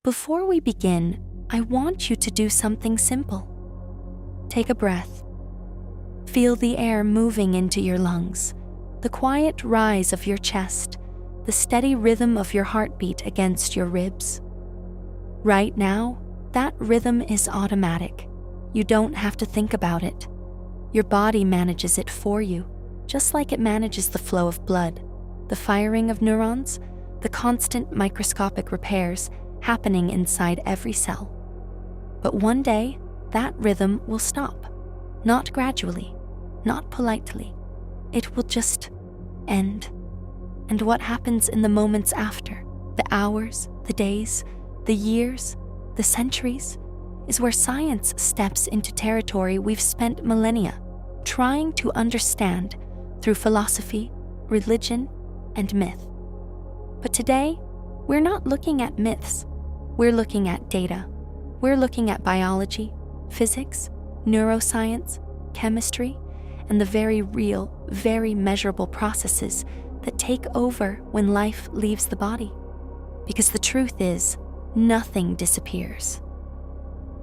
Before we begin, I want you to do something simple. Take a breath. Feel the air moving into your lungs, the quiet rise of your chest, the steady rhythm of your heartbeat against your ribs. Right now, that rhythm is automatic. You don't have to think about it. Your body manages it for you, just like it manages the flow of blood, the firing of neurons, the constant microscopic repairs happening inside every cell. But one day, that rhythm will stop. Not gradually, not politely. It will just end. And what happens in the moments after, the hours, the days, the years, the centuries, is where science steps into territory we've spent millennia trying to understand through philosophy, religion, and myth. But today, we're not looking at myths. We're looking at data. We're looking at biology, physics, neuroscience, chemistry, and the very real, very measurable processes that take over when life leaves the body. Because the truth is, nothing disappears.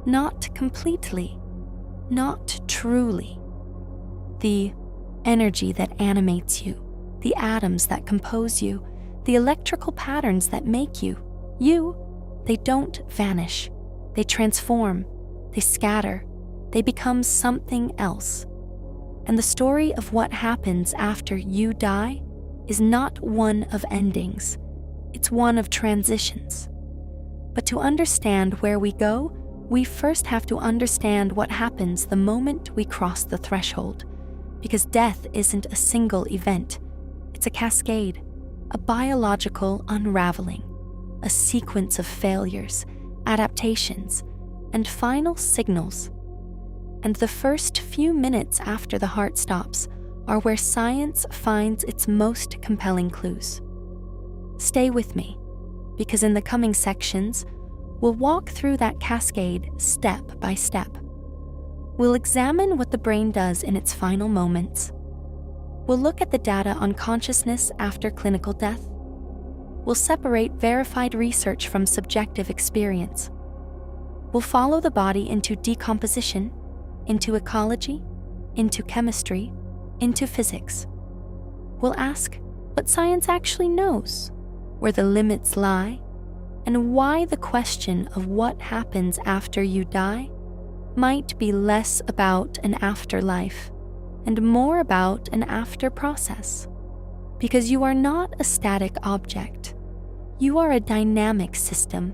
Not completely, not truly. The energy that animates you, the atoms that compose you, the electrical patterns that make you, they don't vanish. They transform, they scatter, they become something else. And the story of what happens after you die is not one of endings. It's one of transitions. But to understand where we go, we first have to understand what happens the moment we cross the threshold. Because death isn't a single event. It's a cascade, a biological unraveling, a sequence of failures, adaptations, and final signals. And the first few minutes after the heart stops are where science finds its most compelling clues. Stay with me, because in the coming sections, we'll walk through that cascade step by step. We'll examine what the brain does in its final moments. We'll look at the data on consciousness after clinical death. We'll separate verified research from subjective experience. We'll follow the body into decomposition, into ecology, into chemistry, into physics. We'll ask what science actually knows, where the limits lie, and why the question of what happens after you die might be less about an afterlife and more about an after process. Because you are not a static object. You are a dynamic system,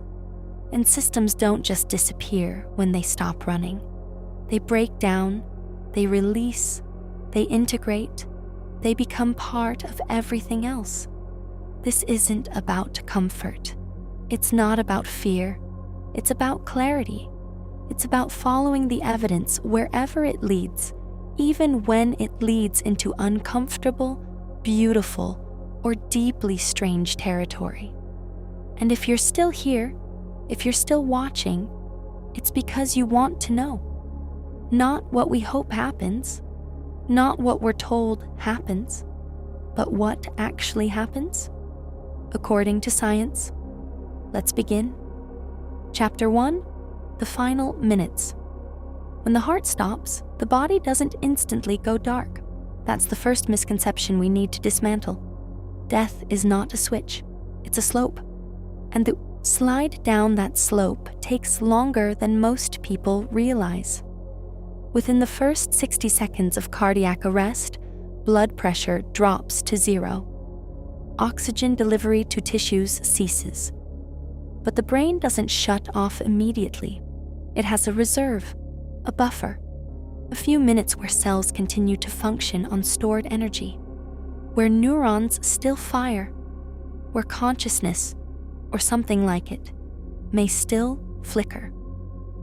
and systems don't just disappear when they stop running. They break down, they release, they integrate, they become part of everything else. This isn't about comfort. It's not about fear. It's about clarity. It's about following the evidence wherever it leads, even when it leads into uncomfortable, beautiful, or deeply strange territory. And if you're still here, if you're still watching, it's because you want to know. Not what we hope happens, not what we're told happens, but what actually happens, according to science. Let's begin. Chapter 1, the final minutes. When the heart stops, the body doesn't instantly go dark. That's the first misconception we need to dismantle. Death is not a switch, it's a slope. And the slide down that slope takes longer than most people realize. Within the first 60 seconds of cardiac arrest, blood pressure drops to 0. Oxygen delivery to tissues ceases. But the brain doesn't shut off immediately. It has a reserve, a buffer, a few minutes where cells continue to function on stored energy, where neurons still fire, where consciousness, or something like it, may still flicker.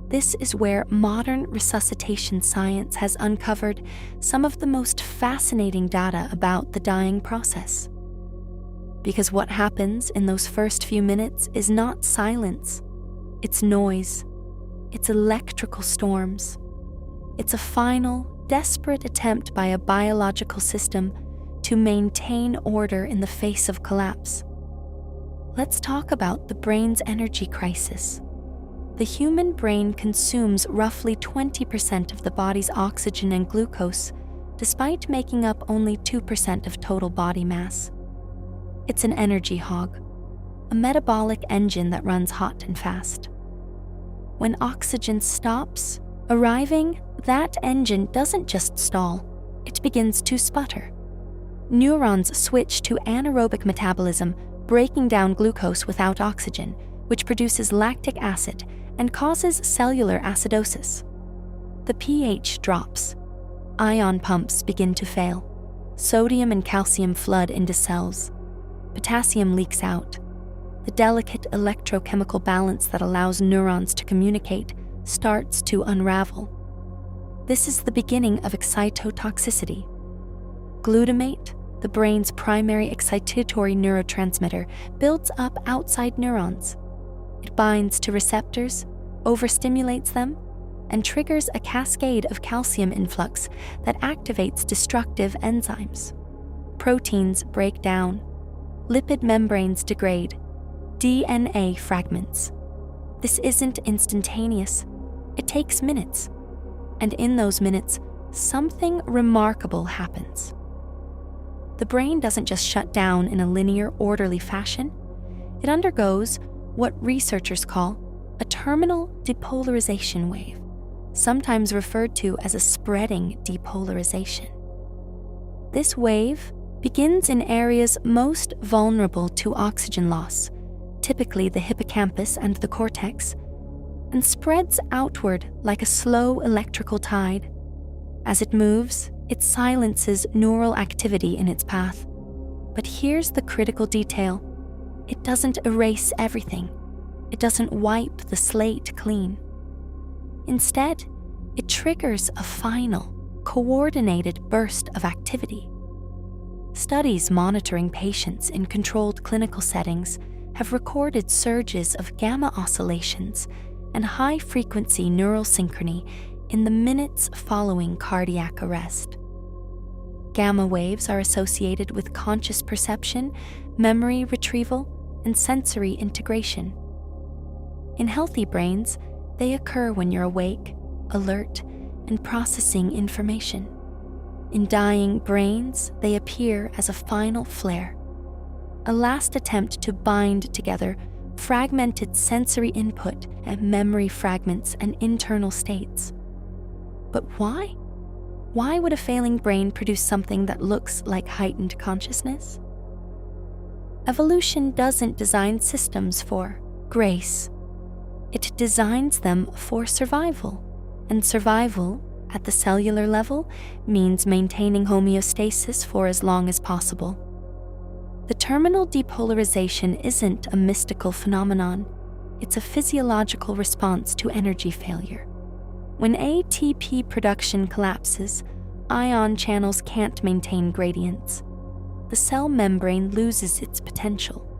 This is where modern resuscitation science has uncovered some of the most fascinating data about the dying process. Because what happens in those first few minutes is not silence, it's noise, it's electrical storms. It's a final, desperate attempt by a biological system to maintain order in the face of collapse. let's talk about the brain's energy crisis. The human brain consumes roughly 20% of the body's oxygen and glucose, despite making up only 2% of total body mass. It's an energy hog, a metabolic engine that runs hot and fast. When oxygen stops arriving, that engine doesn't just stall, it begins to sputter. Neurons switch to anaerobic metabolism, breaking down glucose without oxygen, which produces lactic acid and causes cellular acidosis. The pH drops. Ion pumps begin to fail. Sodium and calcium flood into cells. Potassium leaks out. The delicate electrochemical balance that allows neurons to communicate starts to unravel. This is the beginning of excitotoxicity. Glutamate, the brain's primary excitatory neurotransmitter, builds up outside neurons. It binds to receptors, overstimulates them, and triggers a cascade of calcium influx that activates destructive enzymes. Proteins break down, lipid membranes degrade, DNA fragments. This isn't instantaneous. It takes minutes. And in those minutes, something remarkable happens. The brain doesn't just shut down in a linear, orderly fashion. It undergoes what researchers call a terminal depolarization wave, sometimes referred to as a spreading depolarization. This wave begins in areas most vulnerable to oxygen loss, typically the hippocampus and the cortex, and spreads outward like a slow electrical tide. As it moves, it silences neural activity in its path. But here's the critical detail. It doesn't erase everything. It doesn't wipe the slate clean. Instead, it triggers a final, coordinated burst of activity. Studies monitoring patients in controlled clinical settings have recorded surges of gamma oscillations and high-frequency neural synchrony in the minutes following cardiac arrest. Gamma waves are associated with conscious perception, memory retrieval, and sensory integration. In healthy brains, they occur when you're awake, alert, and processing information. In dying brains, they appear as a final flare, a last attempt to bind together fragmented sensory input and memory fragments and internal states. But why? Why would a failing brain produce something that looks like heightened consciousness? Evolution doesn't design systems for grace. It designs them for survival, and survival at the cellular level means maintaining homeostasis for as long as possible. The terminal depolarization isn't a mystical phenomenon. It's a physiological response to energy failure. When ATP production collapses, ion channels can't maintain gradients. The cell membrane loses its potential.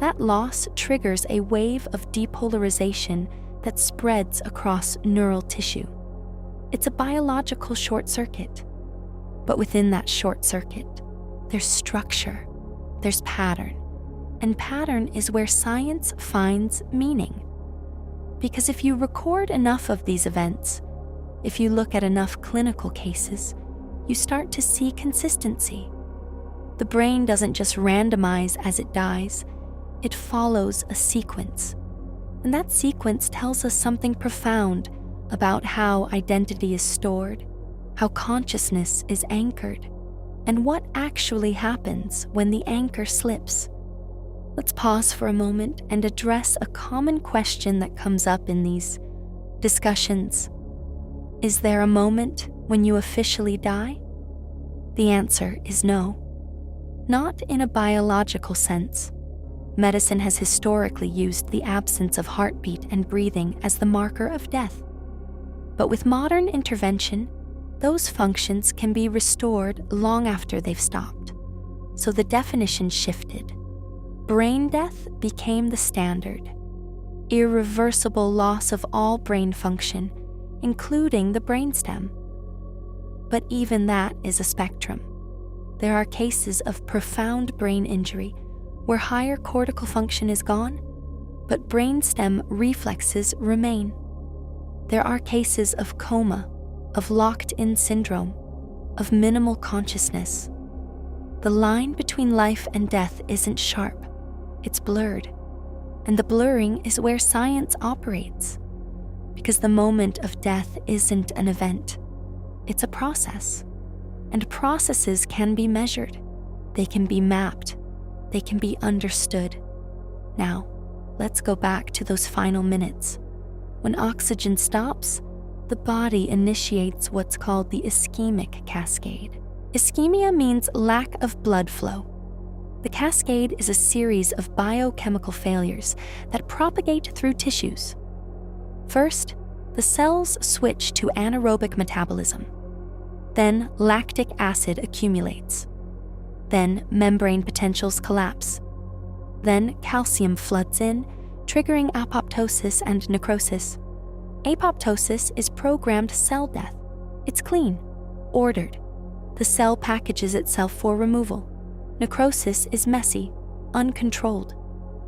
That loss triggers a wave of depolarization that spreads across neural tissue. It's a biological short circuit. But within that short circuit, there's structure, there's pattern. And pattern is where science finds meaning. Because if you record enough of these events, if you look at enough clinical cases, you start to see consistency. The brain doesn't just randomize as it dies, it follows a sequence. And that sequence tells us something profound about how identity is stored, how consciousness is anchored, and what actually happens when the anchor slips. Let's pause for a moment and address a common question that comes up in these discussions. Is there a moment when you officially die? The answer is no. Not in a biological sense. Medicine has historically used the absence of heartbeat and breathing as the marker of death. But with modern intervention, those functions can be restored long after they've stopped. So the definition shifted. Brain death became the standard. Irreversible loss of all brain function, including the brainstem. But even that is a spectrum. There are cases of profound brain injury where higher cortical function is gone, but brainstem reflexes remain. There are cases of coma, of locked-in syndrome, of minimal consciousness. The line between life and death isn't sharp, it's blurred. And the blurring is where science operates. Because the moment of death isn't an event, it's a process. And processes can be measured, they can be mapped, they can be understood. Now, let's go back to those final minutes. When oxygen stops, the body initiates what's called the ischemic cascade. Ischemia means lack of blood flow. The cascade is a series of biochemical failures that propagate through tissues. First, the cells switch to anaerobic metabolism. Then lactic acid accumulates. Then membrane potentials collapse. Then calcium floods in, triggering apoptosis and necrosis. Apoptosis is programmed cell death. It's clean, ordered. The cell packages itself for removal. Necrosis is messy, uncontrolled.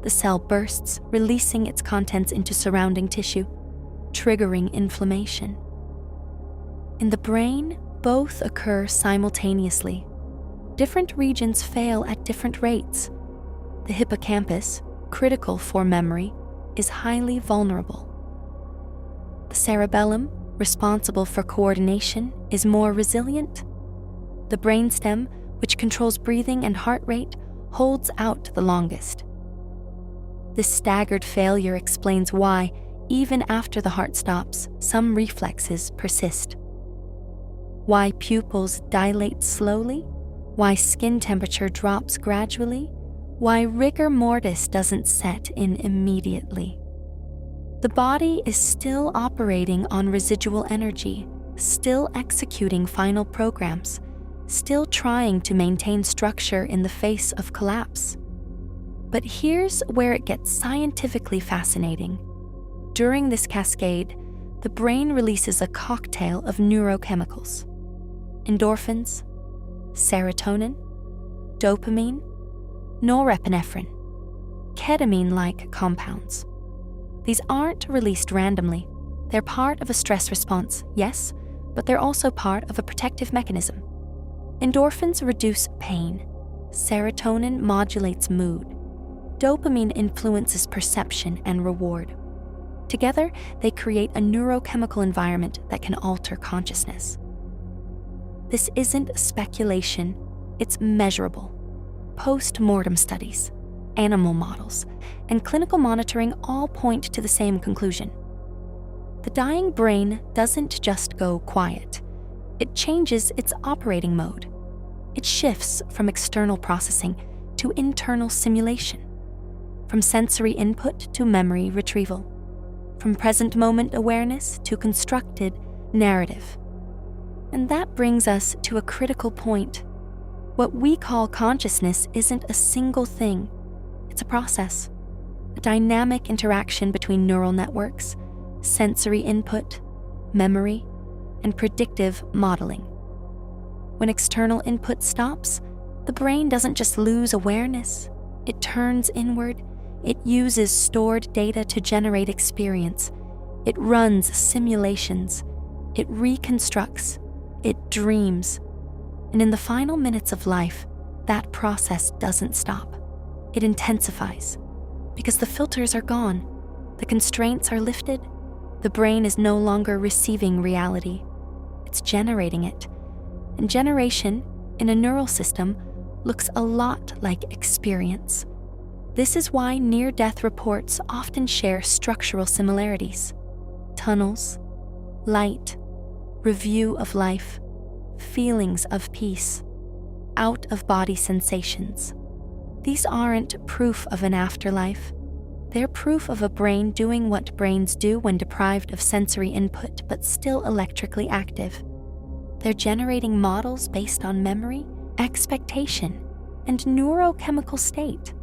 The cell bursts, releasing its contents into surrounding tissue, triggering inflammation. In the brain, both occur simultaneously. Different regions fail at different rates. The hippocampus, critical for memory, is highly vulnerable. The cerebellum, responsible for coordination, is more resilient. The brainstem, which controls breathing and heart rate, holds out the longest. This staggered failure explains why, even after the heart stops, some reflexes persist. Why pupils dilate slowly, why skin temperature drops gradually, why rigor mortis doesn't set in immediately. The body is still operating on residual energy, still executing final programs, still trying to maintain structure in the face of collapse. But here's where it gets scientifically fascinating. During this cascade, the brain releases a cocktail of neurochemicals: endorphins, serotonin, dopamine, norepinephrine, ketamine-like compounds. These aren't released randomly. They're part of a stress response, yes, but they're also part of a protective mechanism. Endorphins reduce pain. Serotonin modulates mood. Dopamine influences perception and reward. Together, they create a neurochemical environment that can alter consciousness. This isn't speculation, it's measurable. Post-mortem studies, animal models, and clinical monitoring all point to the same conclusion. The dying brain doesn't just go quiet. It changes its operating mode. It shifts from external processing to internal simulation, from sensory input to memory retrieval, from present moment awareness to constructed narrative. And that brings us to a critical point. What we call consciousness isn't a single thing. It's a process, a dynamic interaction between neural networks, sensory input, memory, and predictive modeling. When external input stops, the brain doesn't just lose awareness, it turns inward. It uses stored data to generate experience. It runs simulations. It reconstructs. It dreams. And in the final minutes of life, that process doesn't stop. It intensifies. Because the filters are gone, the constraints are lifted, the brain is no longer receiving reality. It's generating it. And generation, in a neural system, looks a lot like experience. This is why near-death reports often share structural similarities: tunnels, light, review of life, feelings of peace, out-of-body sensations. These aren't proof of an afterlife. They're proof of a brain doing what brains do when deprived of sensory input but still electrically active. They're generating models based on memory, expectation, and neurochemical state.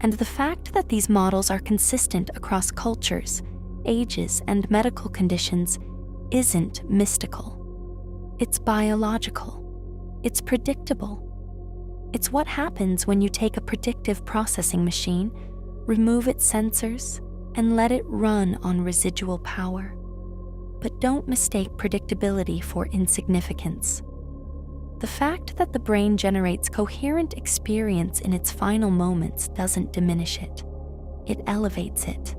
And the fact that these models are consistent across cultures, ages, and medical conditions isn't mystical. It's biological. It's predictable. It's what happens when you take a predictive processing machine, remove its sensors, and let it run on residual power. But don't mistake predictability for insignificance. The fact that the brain generates coherent experience in its final moments doesn't diminish it. It elevates it.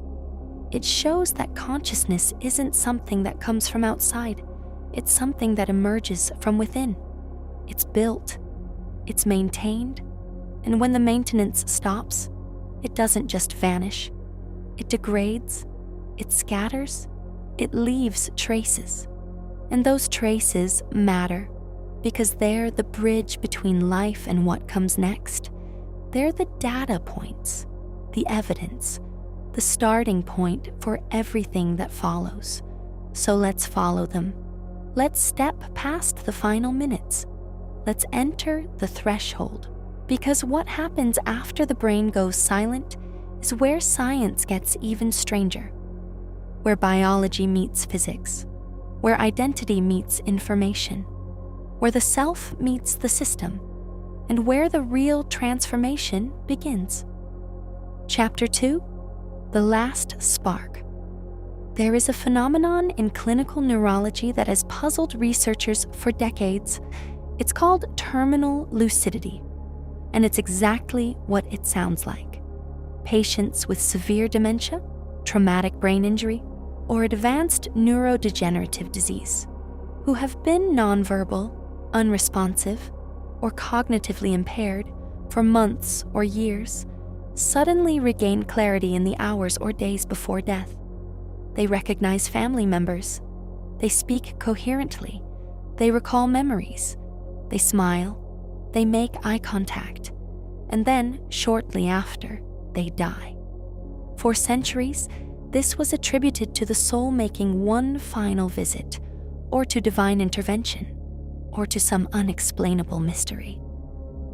It shows that consciousness isn't something that comes from outside. It's something that emerges from within. It's built. It's maintained. And when the maintenance stops, it doesn't just vanish. It degrades. It scatters. It leaves traces. And those traces matter because they're the bridge between life and what comes next. They're the data points, the evidence, the starting point for everything that follows. So let's follow them. Let's step past the final minutes. Let's enter the threshold. Because what happens after the brain goes silent is where science gets even stranger, where biology meets physics, where identity meets information, where the self meets the system, and where the real transformation begins. Chapter 2: The Last Spark. There is a phenomenon in clinical neurology that has puzzled researchers for decades. It's called terminal lucidity, and it's exactly what it sounds like. Patients with severe dementia, traumatic brain injury, or advanced neurodegenerative disease who have been nonverbal, unresponsive, or cognitively impaired for months or years suddenly regain clarity in the hours or days before death. They recognize family members. They speak coherently. They recall memories. They smile. They make eye contact. And then, shortly after, they die. For centuries, this was attributed to the soul making one final visit, or to divine intervention, or to some unexplainable mystery.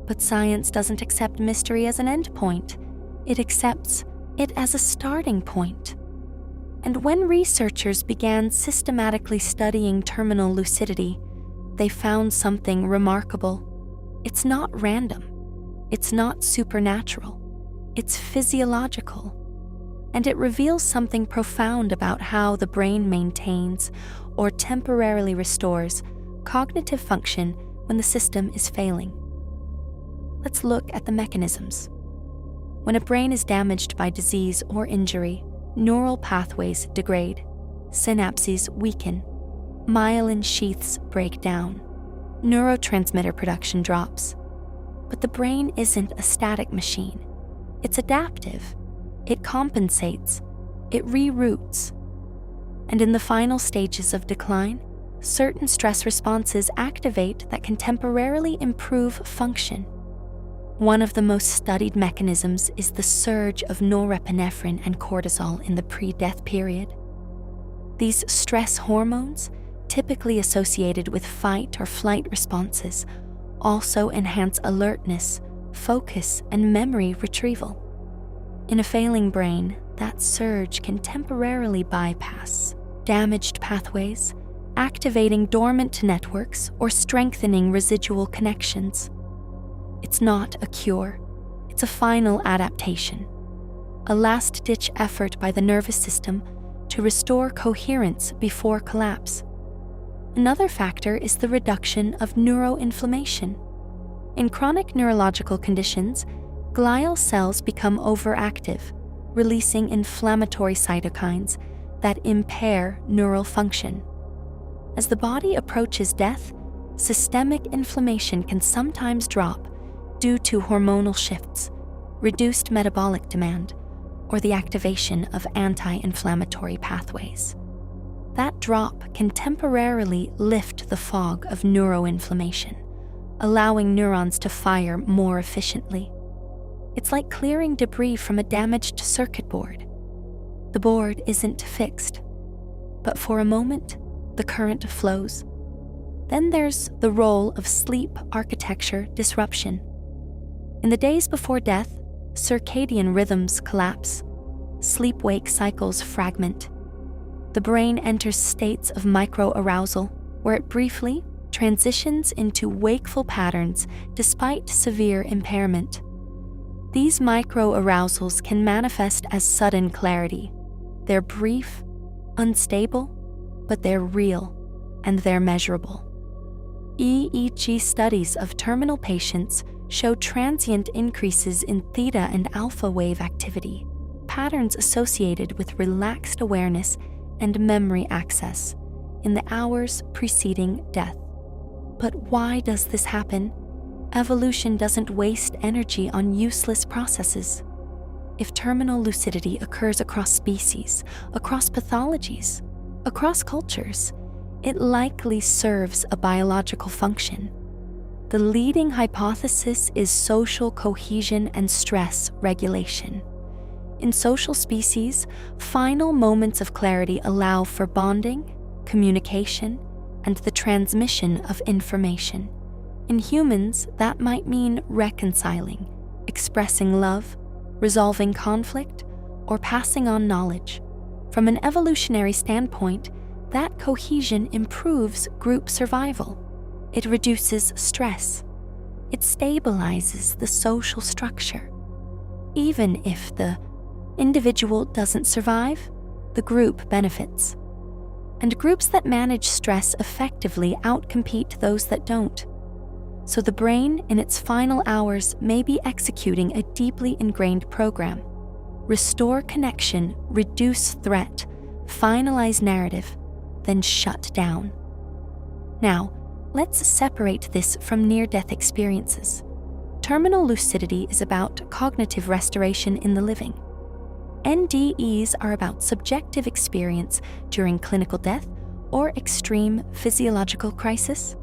But science doesn't accept mystery as an end point. It accepts it as a starting point. And when researchers began systematically studying terminal lucidity, they found something remarkable. It's not random. It's not supernatural. It's physiological. And it reveals something profound about how the brain maintains or temporarily restores cognitive function when the system is failing. Let's look at the mechanisms. When a brain is damaged by disease or injury, neural pathways degrade, synapses weaken, myelin sheaths break down, neurotransmitter production drops. But the brain isn't a static machine. It's adaptive. It compensates. It reroutes. And in the final stages of decline, certain stress responses activate that can temporarily improve function. One of the most studied mechanisms is the surge of norepinephrine and cortisol in the pre-death period. These stress hormones, typically associated with fight or flight responses, also enhance alertness, focus, and memory retrieval. In a failing brain, that surge can temporarily bypass damaged pathways, activating dormant networks or strengthening residual connections. It's not a cure, it's a final adaptation, a last-ditch effort by the nervous system to restore coherence before collapse. Another factor is the reduction of neuroinflammation. In chronic neurological conditions, glial cells become overactive, releasing inflammatory cytokines that impair neural function. As the body approaches death, systemic inflammation can sometimes drop due to hormonal shifts, reduced metabolic demand, or the activation of anti-inflammatory pathways. That drop can temporarily lift the fog of neuroinflammation, allowing neurons to fire more efficiently. It's like clearing debris from a damaged circuit board. The board isn't fixed, but for a moment, the current flows. Then there's the role of sleep architecture disruption. In the days before death, circadian rhythms collapse, sleep-wake cycles fragment. The brain enters states of micro-arousal, where it briefly, transitions into wakeful patterns despite severe impairment. These micro-arousals can manifest as sudden clarity. They're brief, unstable, but they're real, and they're measurable. EEG studies of terminal patients show transient increases in theta and alpha wave activity, patterns associated with relaxed awareness and memory access in the hours preceding death. But why does this happen? Evolution doesn't waste energy on useless processes. If terminal lucidity occurs across species, across pathologies, across cultures, it likely serves a biological function. The leading hypothesis is social cohesion and stress regulation. In social species, final moments of clarity allow for bonding, communication, and the transmission of information. In humans, that might mean reconciling, expressing love, resolving conflict, or passing on knowledge. From an evolutionary standpoint, that cohesion improves group survival. It reduces stress. It stabilizes the social structure. Even if the individual doesn't survive, the group benefits. And groups that manage stress effectively outcompete those that don't. So the brain, in its final hours, may be executing a deeply ingrained program. Restore connection, reduce threat, finalize narrative, then shut down. Now, let's separate this from near-death experiences. Terminal lucidity is about cognitive restoration in the living. NDEs are about subjective experience during clinical death or extreme physiological crisis.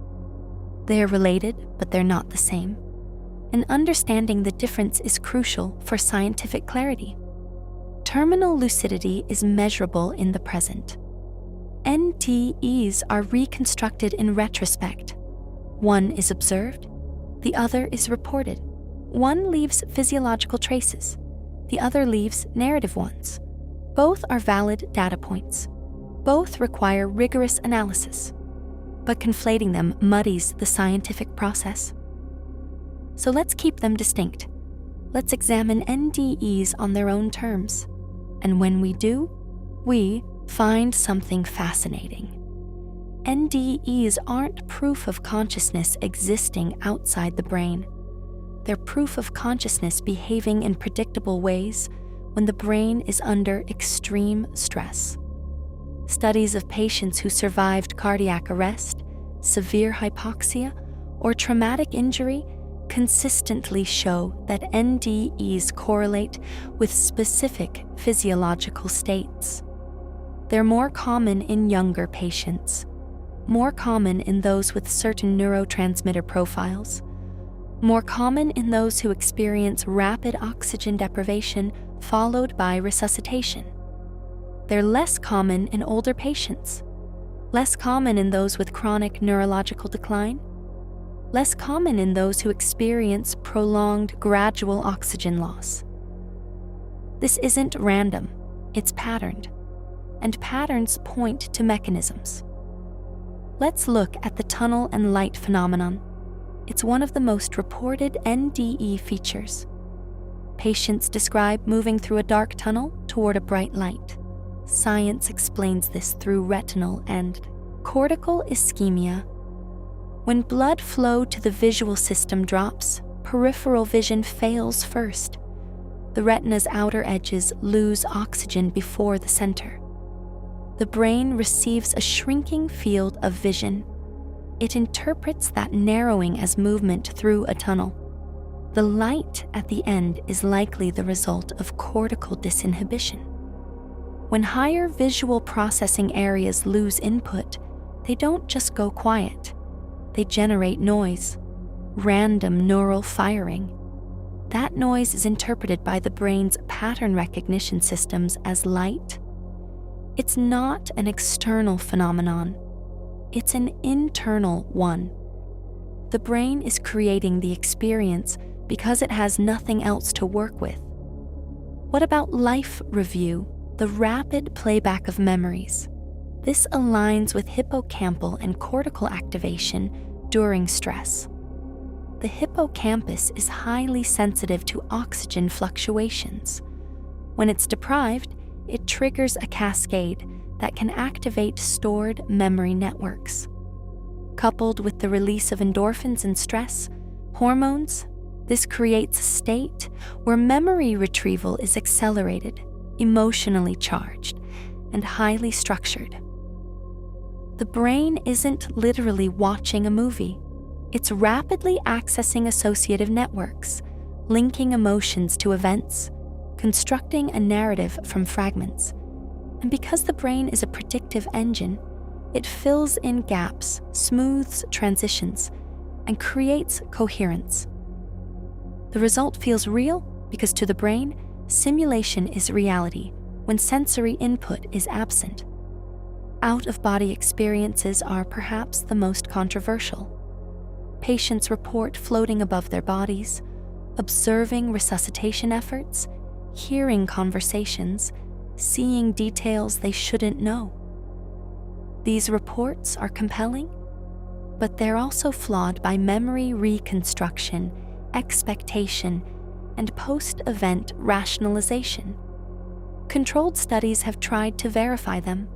They are related, but they're not the same. And understanding the difference is crucial for scientific clarity. Terminal lucidity is measurable in the present. NDEs are reconstructed in retrospect. One is observed, the other is reported. One leaves physiological traces, the other leaves narrative ones. Both are valid data points. Both require rigorous analysis, but conflating them muddies the scientific process. So let's keep them distinct. Let's examine NDEs on their own terms. And when we do, we find something fascinating. NDEs aren't proof of consciousness existing outside the brain. They're proof of consciousness behaving in predictable ways when the brain is under extreme stress. Studies of patients who survived cardiac arrest, severe hypoxia, or traumatic injury consistently show that NDEs correlate with specific physiological states. They're more common in younger patients, more common in those with certain neurotransmitter profiles, more common in those who experience rapid oxygen deprivation followed by resuscitation. They're less common in older patients, less common in those with chronic neurological decline, less common in those who experience prolonged gradual oxygen loss. This isn't random, it's patterned, and patterns point to mechanisms. Let's look at the tunnel and light phenomenon. It's one of the most reported NDE features. Patients describe moving through a dark tunnel toward a bright light. Science explains this through retinal and cortical ischemia. When blood flow to the visual system drops, peripheral vision fails first. The retina's outer edges lose oxygen before the center. The brain receives a shrinking field of vision. It interprets that narrowing as movement through a tunnel. The light at the end is likely the result of cortical disinhibition. When higher visual processing areas lose input, they don't just go quiet. They generate noise, random neural firing. That noise is interpreted by the brain's pattern recognition systems as light. It's not an external phenomenon. It's an internal one. The brain is creating the experience because it has nothing else to work with. What about life review, the rapid playback of memories? This aligns with hippocampal and cortical activation during stress. The hippocampus is highly sensitive to oxygen fluctuations. When it's deprived, it triggers a cascade that can activate stored memory networks. Coupled with the release of endorphins and stress hormones, this creates a state where memory retrieval is accelerated, emotionally charged, and highly structured. The brain isn't literally watching a movie. It's rapidly accessing associative networks, linking emotions to events, constructing a narrative from fragments. And because the brain is a predictive engine, it fills in gaps, smooths transitions, and creates coherence. The result feels real because to the brain, simulation is reality when sensory input is absent. Out-of-body experiences are perhaps the most controversial. Patients report floating above their bodies, observing resuscitation efforts, hearing conversations, seeing details they shouldn't know. These reports are compelling, but they're also flawed by memory reconstruction, expectation, and post-event rationalization. Controlled studies have tried to verify them.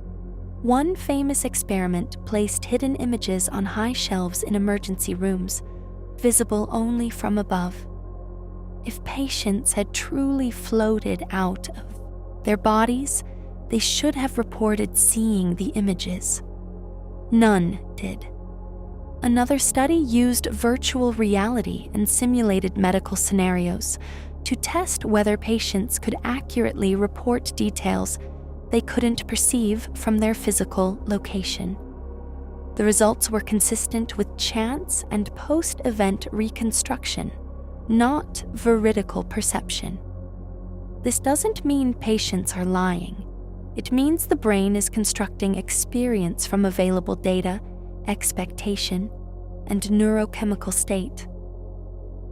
One famous experiment placed hidden images on high shelves in emergency rooms, visible only from above. If patients had truly floated out of their bodies, they should have reported seeing the images. None did. Another study used virtual reality and simulated medical scenarios to test whether patients could accurately report details they couldn't perceive from their physical location. The results were consistent with chance and post-event reconstruction, not veridical perception. This doesn't mean patients are lying. It means the brain is constructing experience from available data, expectation, and neurochemical state.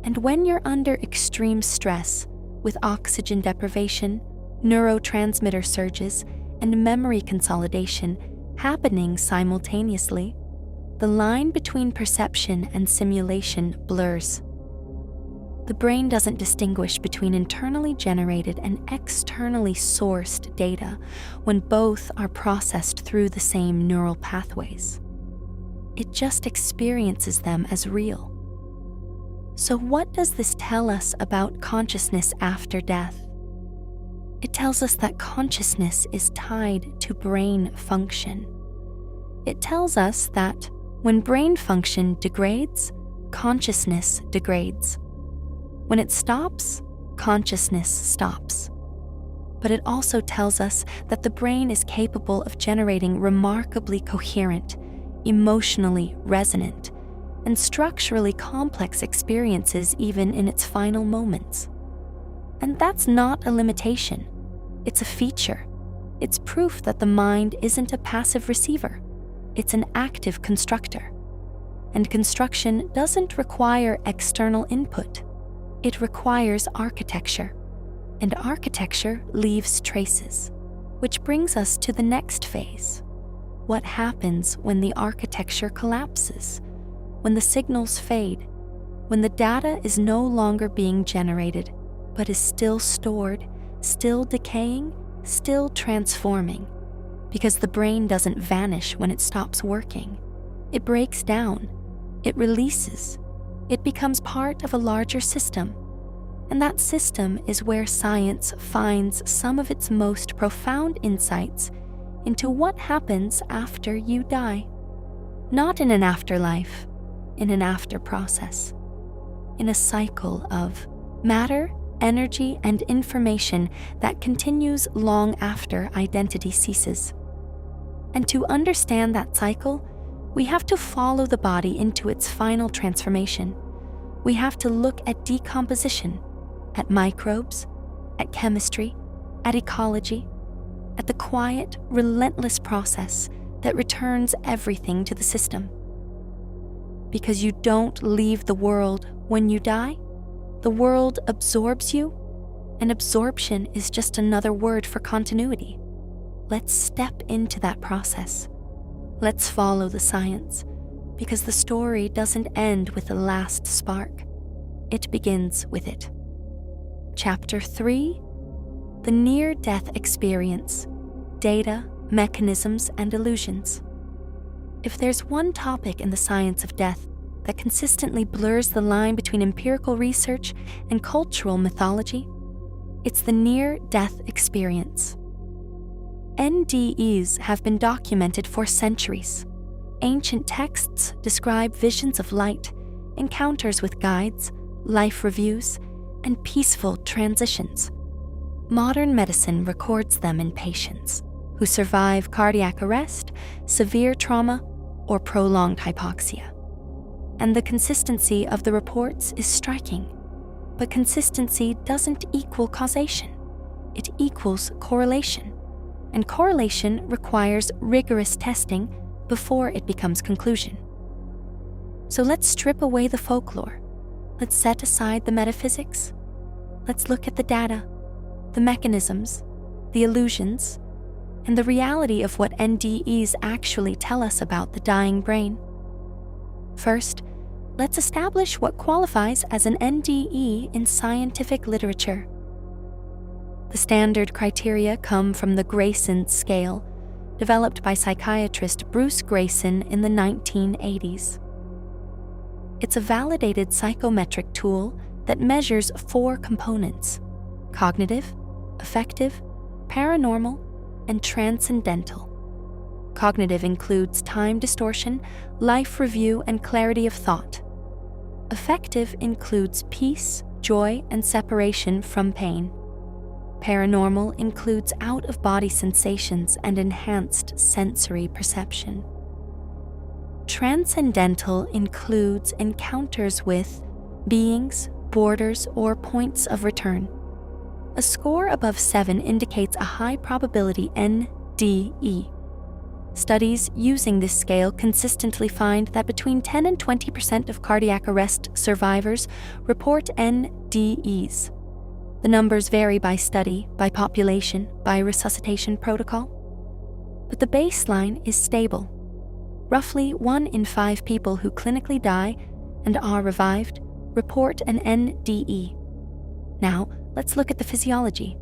And when you're under extreme stress, with oxygen deprivation, neurotransmitter surges, and memory consolidation happening simultaneously, the line between perception and simulation blurs. The brain doesn't distinguish between internally generated and externally sourced data when both are processed through the same neural pathways. It just experiences them as real. So what does this tell us about consciousness after death? It tells us that consciousness is tied to brain function. It tells us that when brain function degrades, consciousness degrades. When it stops, consciousness stops. But it also tells us that the brain is capable of generating remarkably coherent, emotionally resonant, and structurally complex experiences even in its final moments. And that's not a limitation. It's a feature. It's proof that the mind isn't a passive receiver. It's an active constructor. And construction doesn't require external input. It requires architecture. And architecture leaves traces, which brings us to the next phase. What happens when the architecture collapses? When the signals fade? When the data is no longer being generated, but is still stored, still decaying, still transforming? Because the brain doesn't vanish when it stops working. It breaks down. It releases. It becomes part of a larger system. And that system is where science finds some of its most profound insights into what happens after you die. Not in an afterlife, in an after process. In a cycle of matter, energy, and information that continues long after identity ceases. And to understand that cycle, we have to follow the body into its final transformation. We have to look at decomposition, at microbes, at chemistry, at ecology, at the quiet, relentless process that returns everything to the system. Because you don't leave the world when you die, the world absorbs you, and absorption is just another word for continuity. Let's step into that process. Let's follow the science, because the story doesn't end with the last spark. It begins with it. Chapter 3: The Near-Death Experience: Data, Mechanisms, and Illusions. If there's one topic in the science of death that consistently blurs the line between empirical research and cultural mythology, it's the near-death experience. NDEs have been documented for centuries. Ancient texts describe visions of light, encounters with guides, life reviews, and peaceful transitions. Modern medicine records them in patients who survive cardiac arrest, severe trauma, or prolonged hypoxia. And the consistency of the reports is striking. But consistency doesn't equal causation. It equals correlation. And correlation requires rigorous testing before it becomes conclusion. So let's strip away the folklore. Let's set aside the metaphysics. Let's look at the data, the mechanisms, the illusions, and the reality of what NDEs actually tell us about the dying brain. First, let's establish what qualifies as an NDE in scientific literature. The standard criteria come from the Grayson scale, developed by psychiatrist Bruce Grayson in the 1980s. It's a validated psychometric tool that measures 4 components: cognitive, affective, paranormal, and transcendental. Cognitive includes time distortion, life review, and clarity of thought. Affective includes peace, joy, and separation from pain. Paranormal includes out-of-body sensations and enhanced sensory perception. Transcendental includes encounters with beings, borders, or points of return. A score above 7 indicates a high probability NDE. Studies using this scale consistently find that between 10 and 20% of cardiac arrest survivors report NDEs. The numbers vary by study, by population, by resuscitation protocol. But the baseline is stable. Roughly 1 in 5 people who clinically die and are revived report an NDE. Now, let's look at the physiology.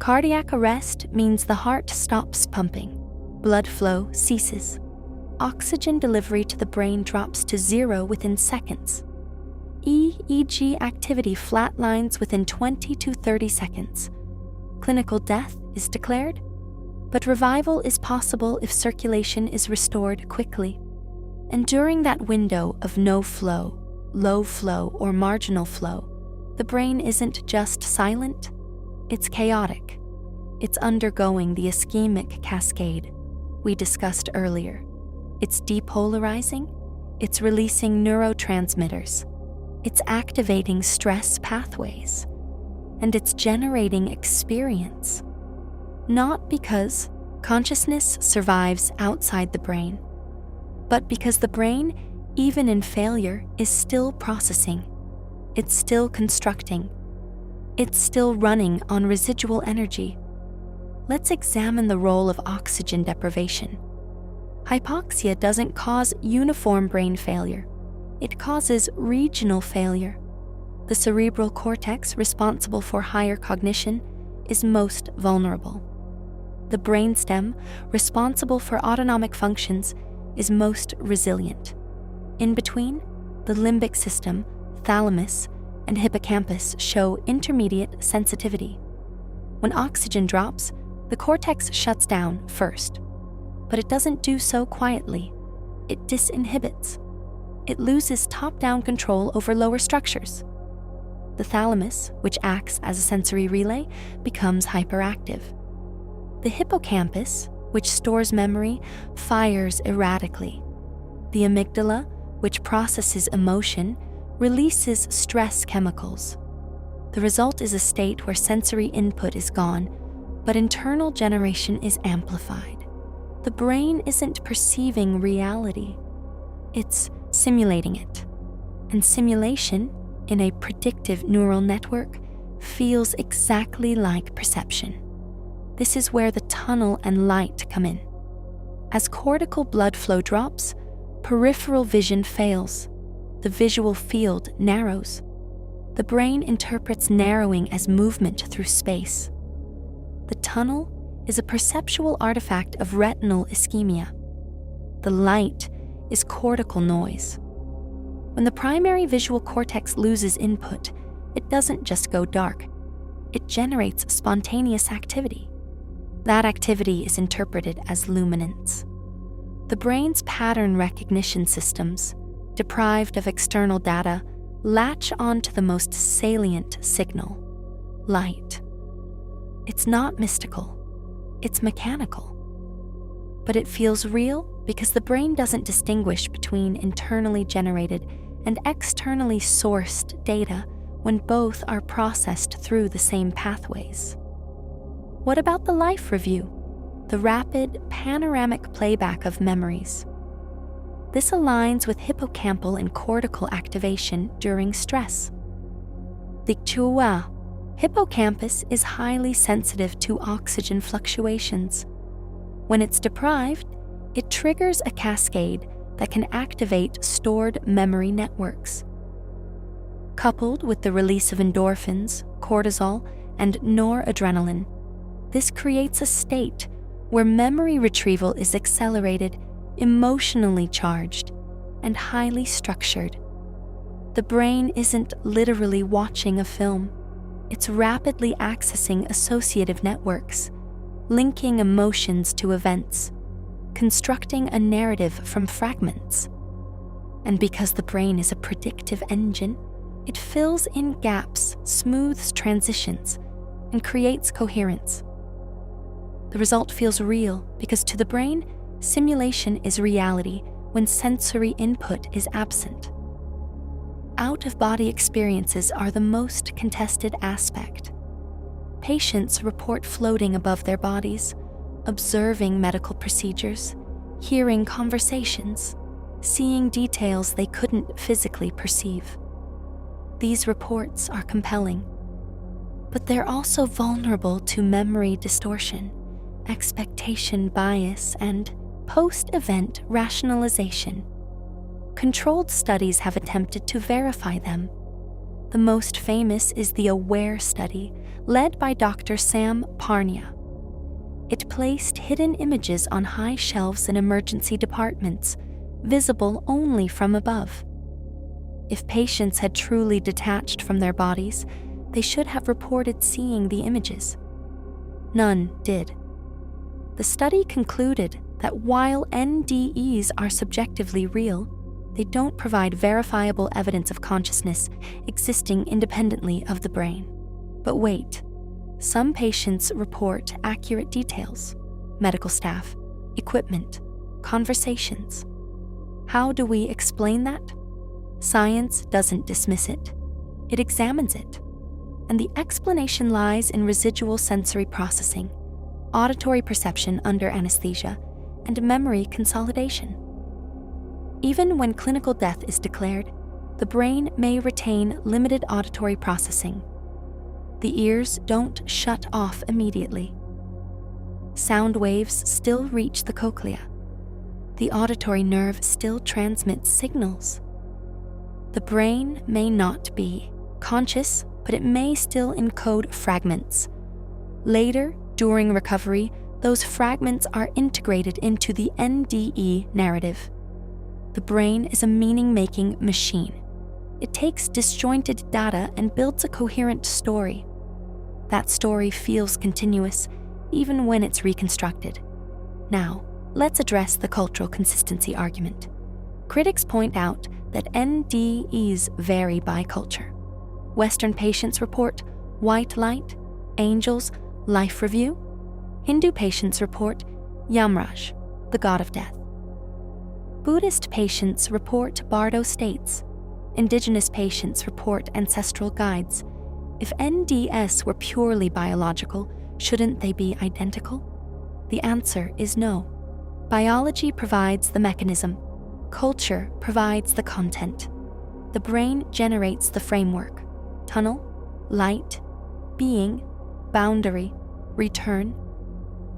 Cardiac arrest means the heart stops pumping, blood flow ceases, oxygen delivery to the brain drops to 0 within seconds. EEG activity flatlines within 20 to 30 seconds. Clinical death is declared, but revival is possible if circulation is restored quickly. And during that window of no flow, low flow, or marginal flow, the brain isn't just silent, it's chaotic. It's undergoing the ischemic cascade we discussed earlier. It's depolarizing, it's releasing neurotransmitters, it's activating stress pathways, and it's generating experience. Not because consciousness survives outside the brain, but because the brain, even in failure, is still processing. It's still constructing. It's still running on residual energy. Let's examine the role of oxygen deprivation. Hypoxia doesn't cause uniform brain failure. It causes regional failure. The cerebral cortex, responsible for higher cognition, is most vulnerable. The brainstem, responsible for autonomic functions, is most resilient. In between, the limbic system, thalamus, and hippocampus show intermediate sensitivity. When oxygen drops, the cortex shuts down first, but it doesn't do so quietly. It disinhibits. It loses top-down control over lower structures. The thalamus, which acts as a sensory relay, becomes hyperactive. The hippocampus, which stores memory, fires erratically. The amygdala, which processes emotion, releases stress chemicals. The result is a state where sensory input is gone, but internal generation is amplified. The brain isn't perceiving reality. It's simulating it. And simulation, in a predictive neural network, feels exactly like perception. This is where the tunnel and light come in. As cortical blood flow drops, peripheral vision fails. The visual field narrows. The brain interprets narrowing as movement through space. The tunnel is a perceptual artifact of retinal ischemia. The light is cortical noise. When the primary visual cortex loses input, it doesn't just go dark. It generates spontaneous activity. That activity is interpreted as luminance. The brain's pattern recognition systems, deprived of external data, latch onto the most salient signal: light. It's not mystical, it's mechanical. But it feels real because the brain doesn't distinguish between internally generated and externally sourced data when both are processed through the same pathways. What about the life review, the rapid, panoramic playback of memories? This aligns with hippocampal and cortical activation during stress. The hippocampus is highly sensitive to oxygen fluctuations. When it's deprived, it triggers a cascade that can activate stored memory networks. Coupled with the release of endorphins, cortisol, and noradrenaline, this creates a state where memory retrieval is accelerated, emotionally charged, and highly structured. The brain isn't literally watching a film. It's rapidly accessing associative networks, linking emotions to events, constructing a narrative from fragments. And because the brain is a predictive engine, it fills in gaps, smooths transitions, and creates coherence. The result feels real because to the brain, simulation is reality when sensory input is absent. Out-of-body experiences are the most contested aspect. Patients report floating above their bodies, observing medical procedures, hearing conversations, seeing details they couldn't physically perceive. These reports are compelling, but they're also vulnerable to memory distortion, expectation bias, and post-event rationalization. Controlled studies have attempted to verify them. The most famous is the AWARE study, led by Dr. Sam Parnia. It placed hidden images on high shelves in emergency departments, visible only from above. If patients had truly detached from their bodies, they should have reported seeing the images. None did. The study concluded that while NDEs are subjectively real, they don't provide verifiable evidence of consciousness existing independently of the brain. But wait, some patients report accurate details: medical staff, equipment, conversations. How do we explain that? Science doesn't dismiss it. It examines it. And the explanation lies in residual sensory processing, auditory perception under anesthesia, and memory consolidation. Even when clinical death is declared, the brain may retain limited auditory processing. The ears don't shut off immediately. Sound waves still reach the cochlea. The auditory nerve still transmits signals. The brain may not be conscious, but it may still encode fragments. Later, during recovery, those fragments are integrated into the NDE narrative. The brain is a meaning-making machine. It takes disjointed data and builds a coherent story. That story feels continuous, even when it's reconstructed. Now, let's address the cultural consistency argument. Critics point out that NDEs vary by culture. Western patients report white light, angels, life review. Hindu patients report Yamraj, the god of death. Buddhist patients report Bardo states. Indigenous patients report ancestral guides. If NDS were purely biological, shouldn't they be identical? The answer is no. Biology provides the mechanism. Culture provides the content. The brain generates the framework: tunnel, light, being, boundary, return,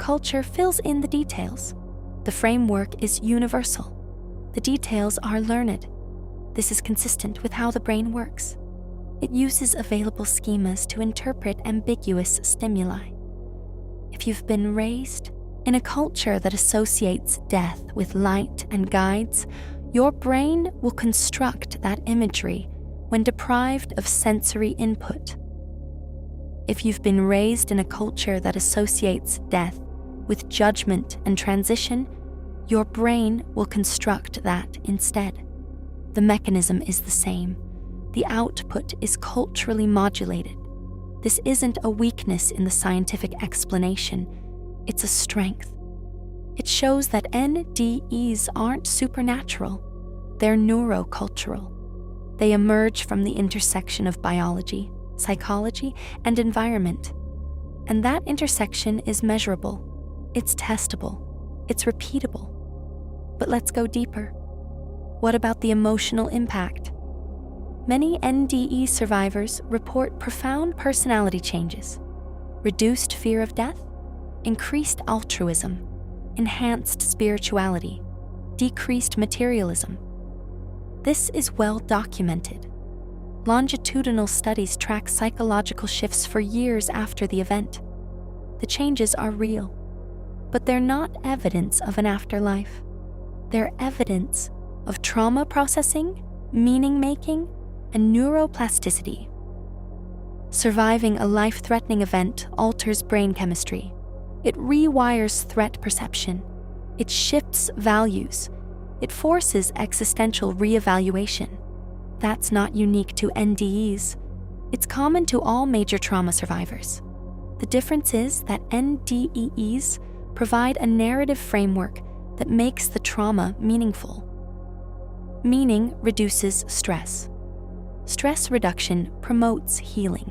culture fills in the details. The framework is universal. The details are learned. This is consistent with how the brain works. It uses available schemas to interpret ambiguous stimuli. If you've been raised in a culture that associates death with light and guides, your brain will construct that imagery when deprived of sensory input. If you've been raised in a culture that associates death with judgment and transition, your brain will construct that instead. The mechanism is the same. The output is culturally modulated. This isn't a weakness in the scientific explanation, it's a strength. It shows that NDEs aren't supernatural, they're neurocultural. They emerge from the intersection of biology, psychology, and environment. And that intersection is measurable, it's testable, it's repeatable. But let's go deeper. What about the emotional impact? Many NDE survivors report profound personality changes, reduced fear of death, increased altruism, enhanced spirituality, decreased materialism. This is well documented. Longitudinal studies track psychological shifts for years after the event. The changes are real, but they're not evidence of an afterlife. They're evidence of trauma processing, meaning-making, and neuroplasticity. Surviving a life-threatening event alters brain chemistry. It rewires threat perception. It shifts values. It forces existential reevaluation. That's not unique to NDEs. It's common to all major trauma survivors. The difference is that NDEs provide a narrative framework that makes the trauma meaningful. Meaning reduces stress. Stress reduction promotes healing.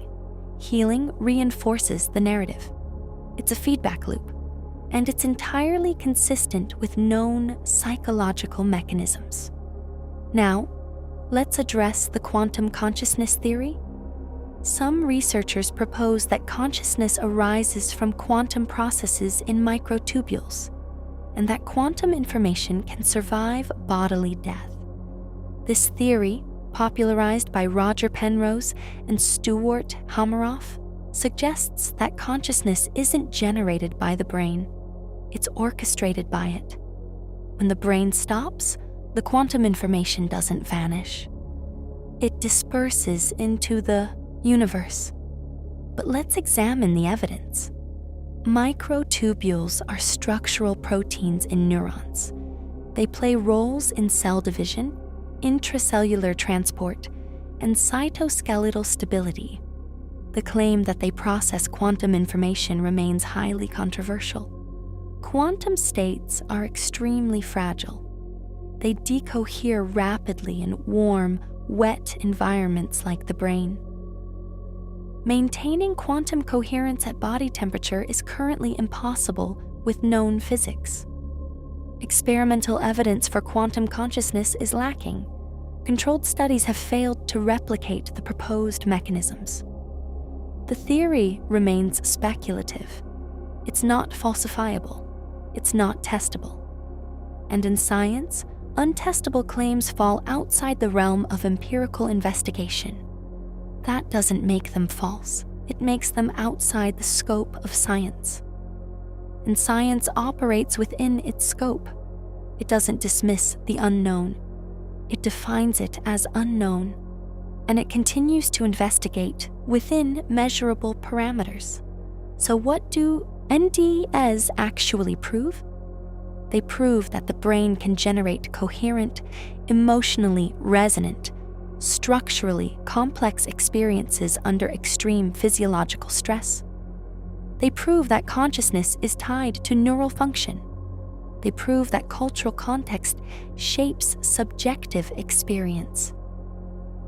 Healing reinforces the narrative. It's a feedback loop, and it's entirely consistent with known psychological mechanisms. Now, let's address the quantum consciousness theory. Some researchers propose that consciousness arises from quantum processes in microtubules, and that quantum information can survive bodily death. This theory, popularized by Roger Penrose and Stuart Hameroff, suggests that consciousness isn't generated by the brain, it's orchestrated by it. When the brain stops, the quantum information doesn't vanish. It disperses into the universe. But let's examine the evidence. Microtubules are structural proteins in neurons. They play roles in cell division, intracellular transport, and cytoskeletal stability. The claim that they process quantum information remains highly controversial. Quantum states are extremely fragile. They decohere rapidly in warm, wet environments like the brain. Maintaining quantum coherence at body temperature is currently impossible with known physics. Experimental evidence for quantum consciousness is lacking. Controlled studies have failed to replicate the proposed mechanisms. The theory remains speculative. It's not falsifiable. It's not testable. And in science, untestable claims fall outside the realm of empirical investigation. That doesn't make them false. It makes them outside the scope of science. And science operates within its scope. It doesn't dismiss the unknown. It defines it as unknown, and it continues to investigate within measurable parameters. So what do NDEs actually prove? They prove that the brain can generate coherent, emotionally resonant, structurally complex experiences under extreme physiological stress. They prove that consciousness is tied to neural function. They prove that cultural context shapes subjective experience.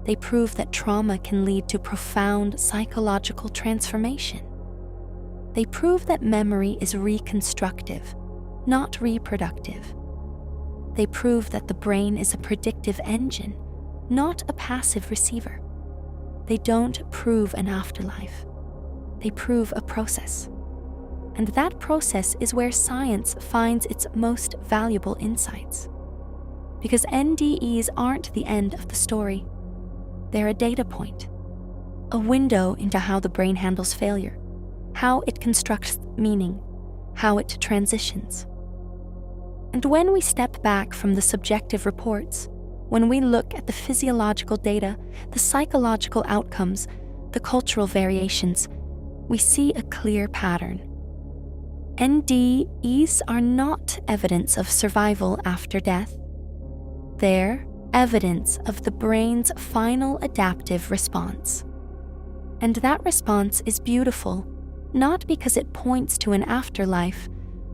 They prove that trauma can lead to profound psychological transformation. They prove that memory is reconstructive, not reproductive. They prove that the brain is a predictive engine, not a passive receiver. They don't prove an afterlife. They prove a process. And that process is where science finds its most valuable insights. Because NDEs aren't the end of the story. They're a data point, a window into how the brain handles failure, how it constructs meaning, how it transitions. And when we step back from the subjective reports, when we look at the physiological data, the psychological outcomes, the cultural variations, we see a clear pattern. NDEs are not evidence of survival after death. They're evidence of the brain's final adaptive response. And that response is beautiful, not because it points to an afterlife,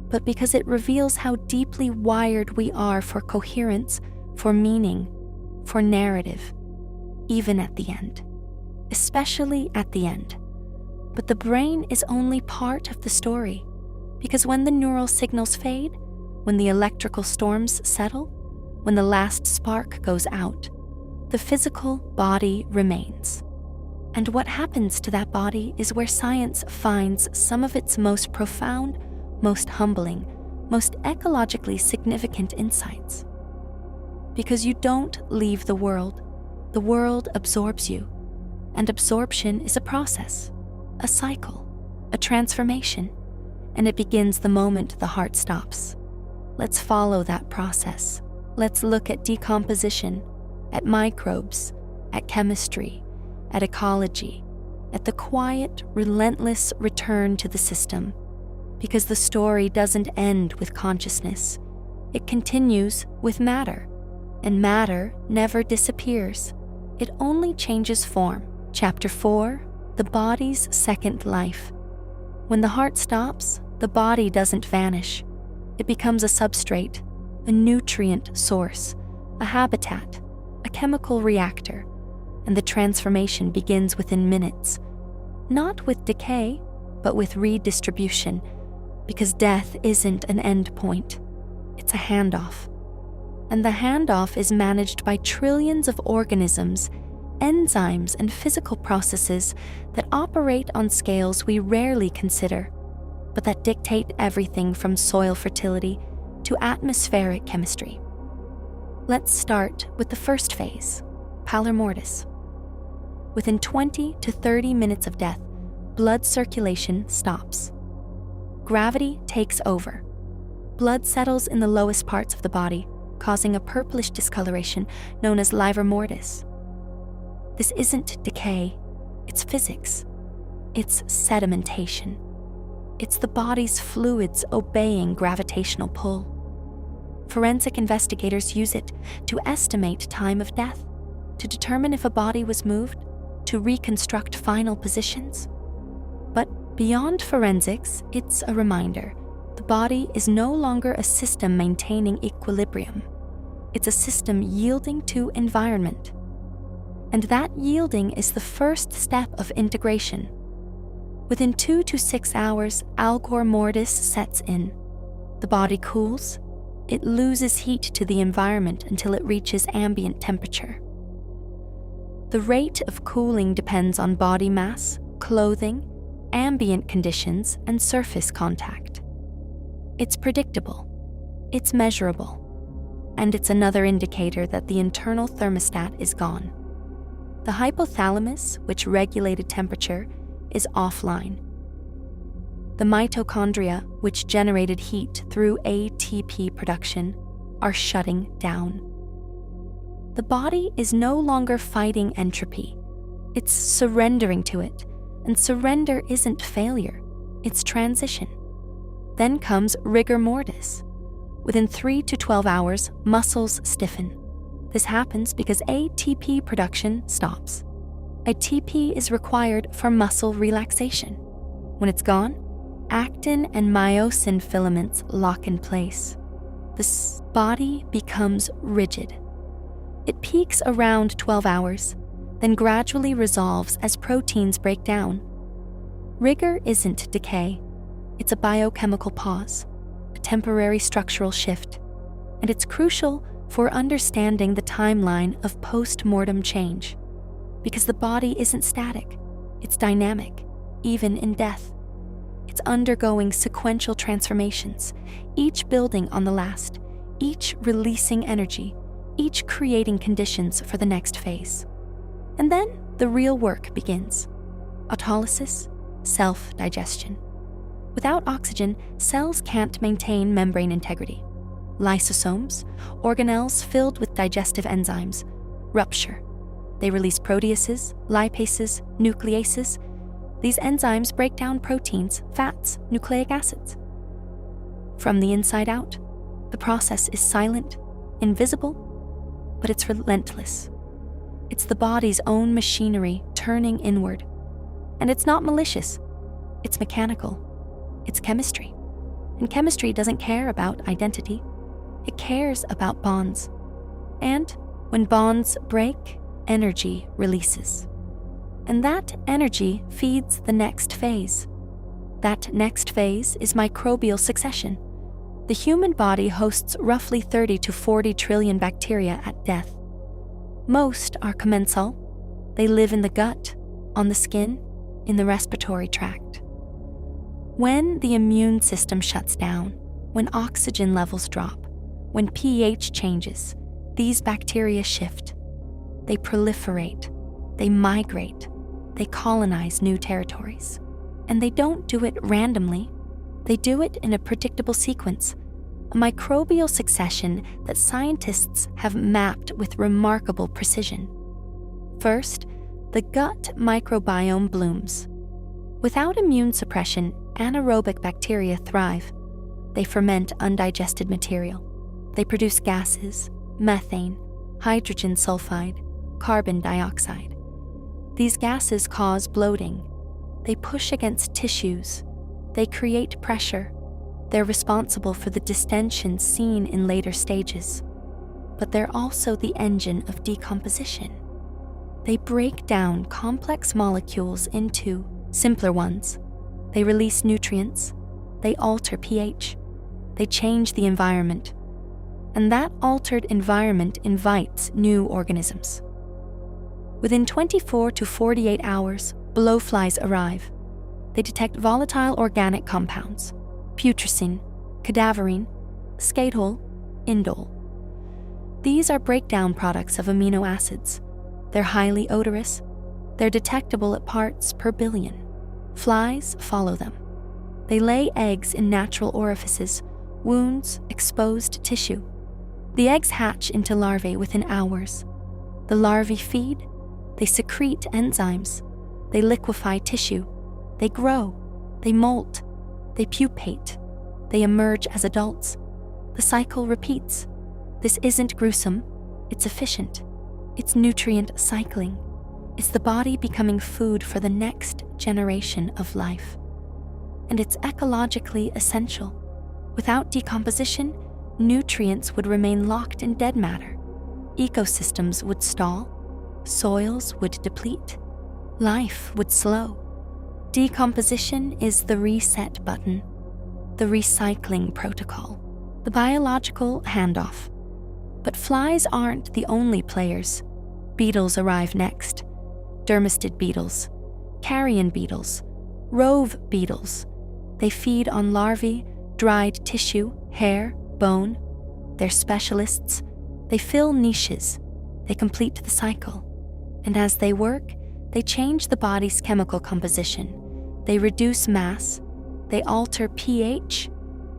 but because it reveals how deeply wired we are for coherence, for meaning, for narrative, even at the end, especially at the end. But the brain is only part of the story, because when the neural signals fade, when the electrical storms settle, when the last spark goes out, the physical body remains. And what happens to that body is where science finds some of its most profound, most humbling, most ecologically significant insights. Because you don't leave the world absorbs you. And absorption is a process, a cycle, a transformation, and it begins the moment the heart stops. Let's follow that process. Let's look at decomposition, at microbes, at chemistry, at ecology, at the quiet, relentless return to the system. Because the story doesn't end with consciousness. It continues with matter. And matter never disappears. It only changes form. Chapter 4, the body's second life. When the heart stops, the body doesn't vanish. It becomes a substrate, a nutrient source, a habitat, a chemical reactor. And the transformation begins within minutes. Not with decay, but with redistribution. Because death isn't an end point, it's a handoff. And the handoff is managed by trillions of organisms, enzymes, and physical processes that operate on scales we rarely consider, but that dictate everything from soil fertility to atmospheric chemistry. Let's start with the first phase, pallor mortis. Within 20 to 30 minutes of death, blood circulation stops. Gravity takes over. Blood settles in the lowest parts of the body, causing a purplish discoloration known as livor mortis. This isn't decay, it's physics. It's sedimentation. It's the body's fluids obeying gravitational pull. Forensic investigators use it to estimate time of death, to determine if a body was moved, to reconstruct final positions. But beyond forensics, it's a reminder. The body is no longer a system maintaining equilibrium. It's a system yielding to environment. And that yielding is the first step of integration. Within 2 to 6 hours, algor mortis sets in. The body cools. It loses heat to the environment until it reaches ambient temperature. The rate of cooling depends on body mass, clothing, ambient conditions, and surface contact. It's predictable, it's measurable, and it's another indicator that the internal thermostat is gone. The hypothalamus, which regulated temperature, is offline. The mitochondria, which generated heat through ATP production, are shutting down. The body is no longer fighting entropy. It's surrendering to it. And surrender isn't failure, it's transition. Then comes rigor mortis. Within 3 to 12 hours, muscles stiffen. This happens because ATP production stops. ATP is required for muscle relaxation. When it's gone, actin and myosin filaments lock in place. The body becomes rigid. It peaks around 12 hours, then gradually resolves as proteins break down. Rigor isn't decay. It's a biochemical pause, a temporary structural shift, and it's crucial for understanding the timeline of post-mortem change, because the body isn't static, it's dynamic, even in death. it's undergoing sequential transformations, each building on the last, each releasing energy, each creating conditions for the next phase. And then the real work begins. Autolysis, self-digestion. Without oxygen, cells can't maintain membrane integrity. Lysosomes, organelles filled with digestive enzymes, rupture. They release proteases, lipases, nucleases. These enzymes break down proteins, fats, nucleic acids. From the inside out, the process is silent, invisible, but it's relentless. It's the body's own machinery turning inward. And it's not malicious. It's mechanical. It's chemistry. And chemistry doesn't care about identity. It cares about bonds. And when bonds break, energy releases. And that energy feeds the next phase. That next phase is microbial succession. The human body hosts roughly 30 to 40 trillion bacteria at death. Most are commensal. They live in the gut, on the skin, in the respiratory tract. When the immune system shuts down, when oxygen levels drop, when pH changes, these bacteria shift. They proliferate, they migrate, they colonize new territories. And they don't do it randomly. They do it in a predictable sequence, a microbial succession that scientists have mapped with remarkable precision. First, the gut microbiome blooms. Without immune suppression, anaerobic bacteria thrive. They ferment undigested material. They produce gases, methane, hydrogen sulfide, carbon dioxide. These gases cause bloating. They push against tissues. They create pressure. They're responsible for the distension seen in later stages. But they're also the engine of decomposition. They break down complex molecules into simpler ones. They release nutrients. They alter pH. They change the environment. And that altered environment invites new organisms. Within 24 to 48 hours, blowflies arrive. They detect volatile organic compounds, putrescine, cadaverine, skatole, indole. These are breakdown products of amino acids. They're highly odorous. They're detectable at parts per billion. Flies follow them. They lay eggs in natural orifices, wounds, exposed tissue. The eggs hatch into larvae within hours. The larvae feed. They secrete enzymes. They liquefy tissue. They grow. They molt. They pupate. They emerge as adults. The cycle repeats. This isn't gruesome. It's efficient. It's nutrient cycling. It's the body becoming food for the next generation of life. And it's ecologically essential. Without decomposition, nutrients would remain locked in dead matter. Ecosystems would stall. Soils would deplete. Life would slow. Decomposition is the reset button, the recycling protocol, the biological handoff. But flies aren't the only players. Beetles arrive next. Dermestid beetles, carrion beetles, rove beetles. They feed on larvae, dried tissue, hair, bone. They're specialists. They fill niches. They complete the cycle. And as they work, they change the body's chemical composition. They reduce mass. They alter pH.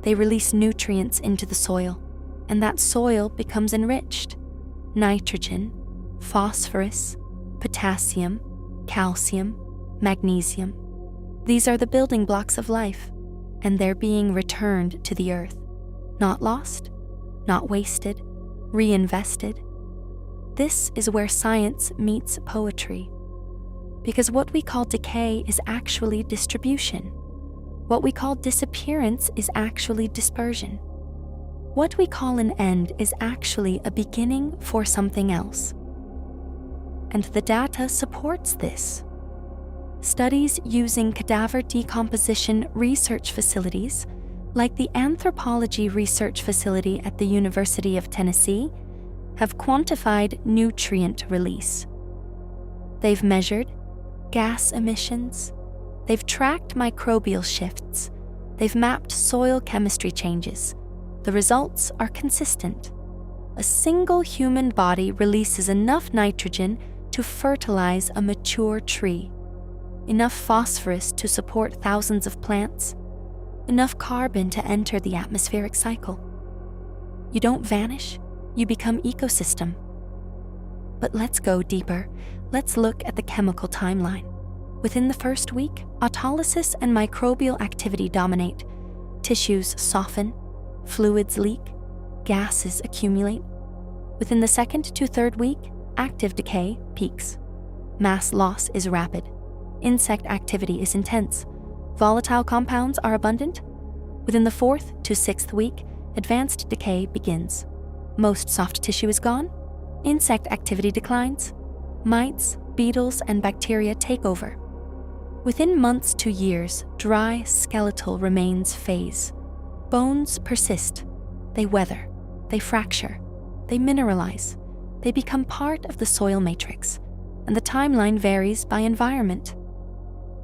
They release nutrients into the soil. And that soil becomes enriched. Nitrogen, phosphorus, potassium, calcium, magnesium. These are the building blocks of life, and they're being returned to the earth. Not lost, not wasted, reinvested. This is where science meets poetry. Because what we call decay is actually distribution. What we call disappearance is actually dispersion. What we call an end is actually a beginning for something else. And the data supports this. Studies using cadaver decomposition research facilities, like the Anthropology Research Facility at the University of Tennessee, have quantified nutrient release. They've measured gas emissions. They've tracked microbial shifts. They've mapped soil chemistry changes. The results are consistent. A single human body releases enough nitrogen to fertilize a mature tree, enough phosphorus to support thousands of plants, enough carbon to enter the atmospheric cycle. You don't vanish, you become ecosystem. But let's go deeper. Let's look at the chemical timeline. Within the first week, autolysis and microbial activity dominate. Tissues soften, fluids leak, gases accumulate. Within the second to third week, active decay peaks. Mass loss is rapid. Insect activity is intense. Volatile compounds are abundant. Within the fourth to sixth week, advanced decay begins. Most soft tissue is gone. Insect activity declines. Mites, beetles, and bacteria take over. Within months to years, dry skeletal remains phase. Bones persist. They weather. They fracture. They mineralize. They become part of the soil matrix, and the timeline varies by environment.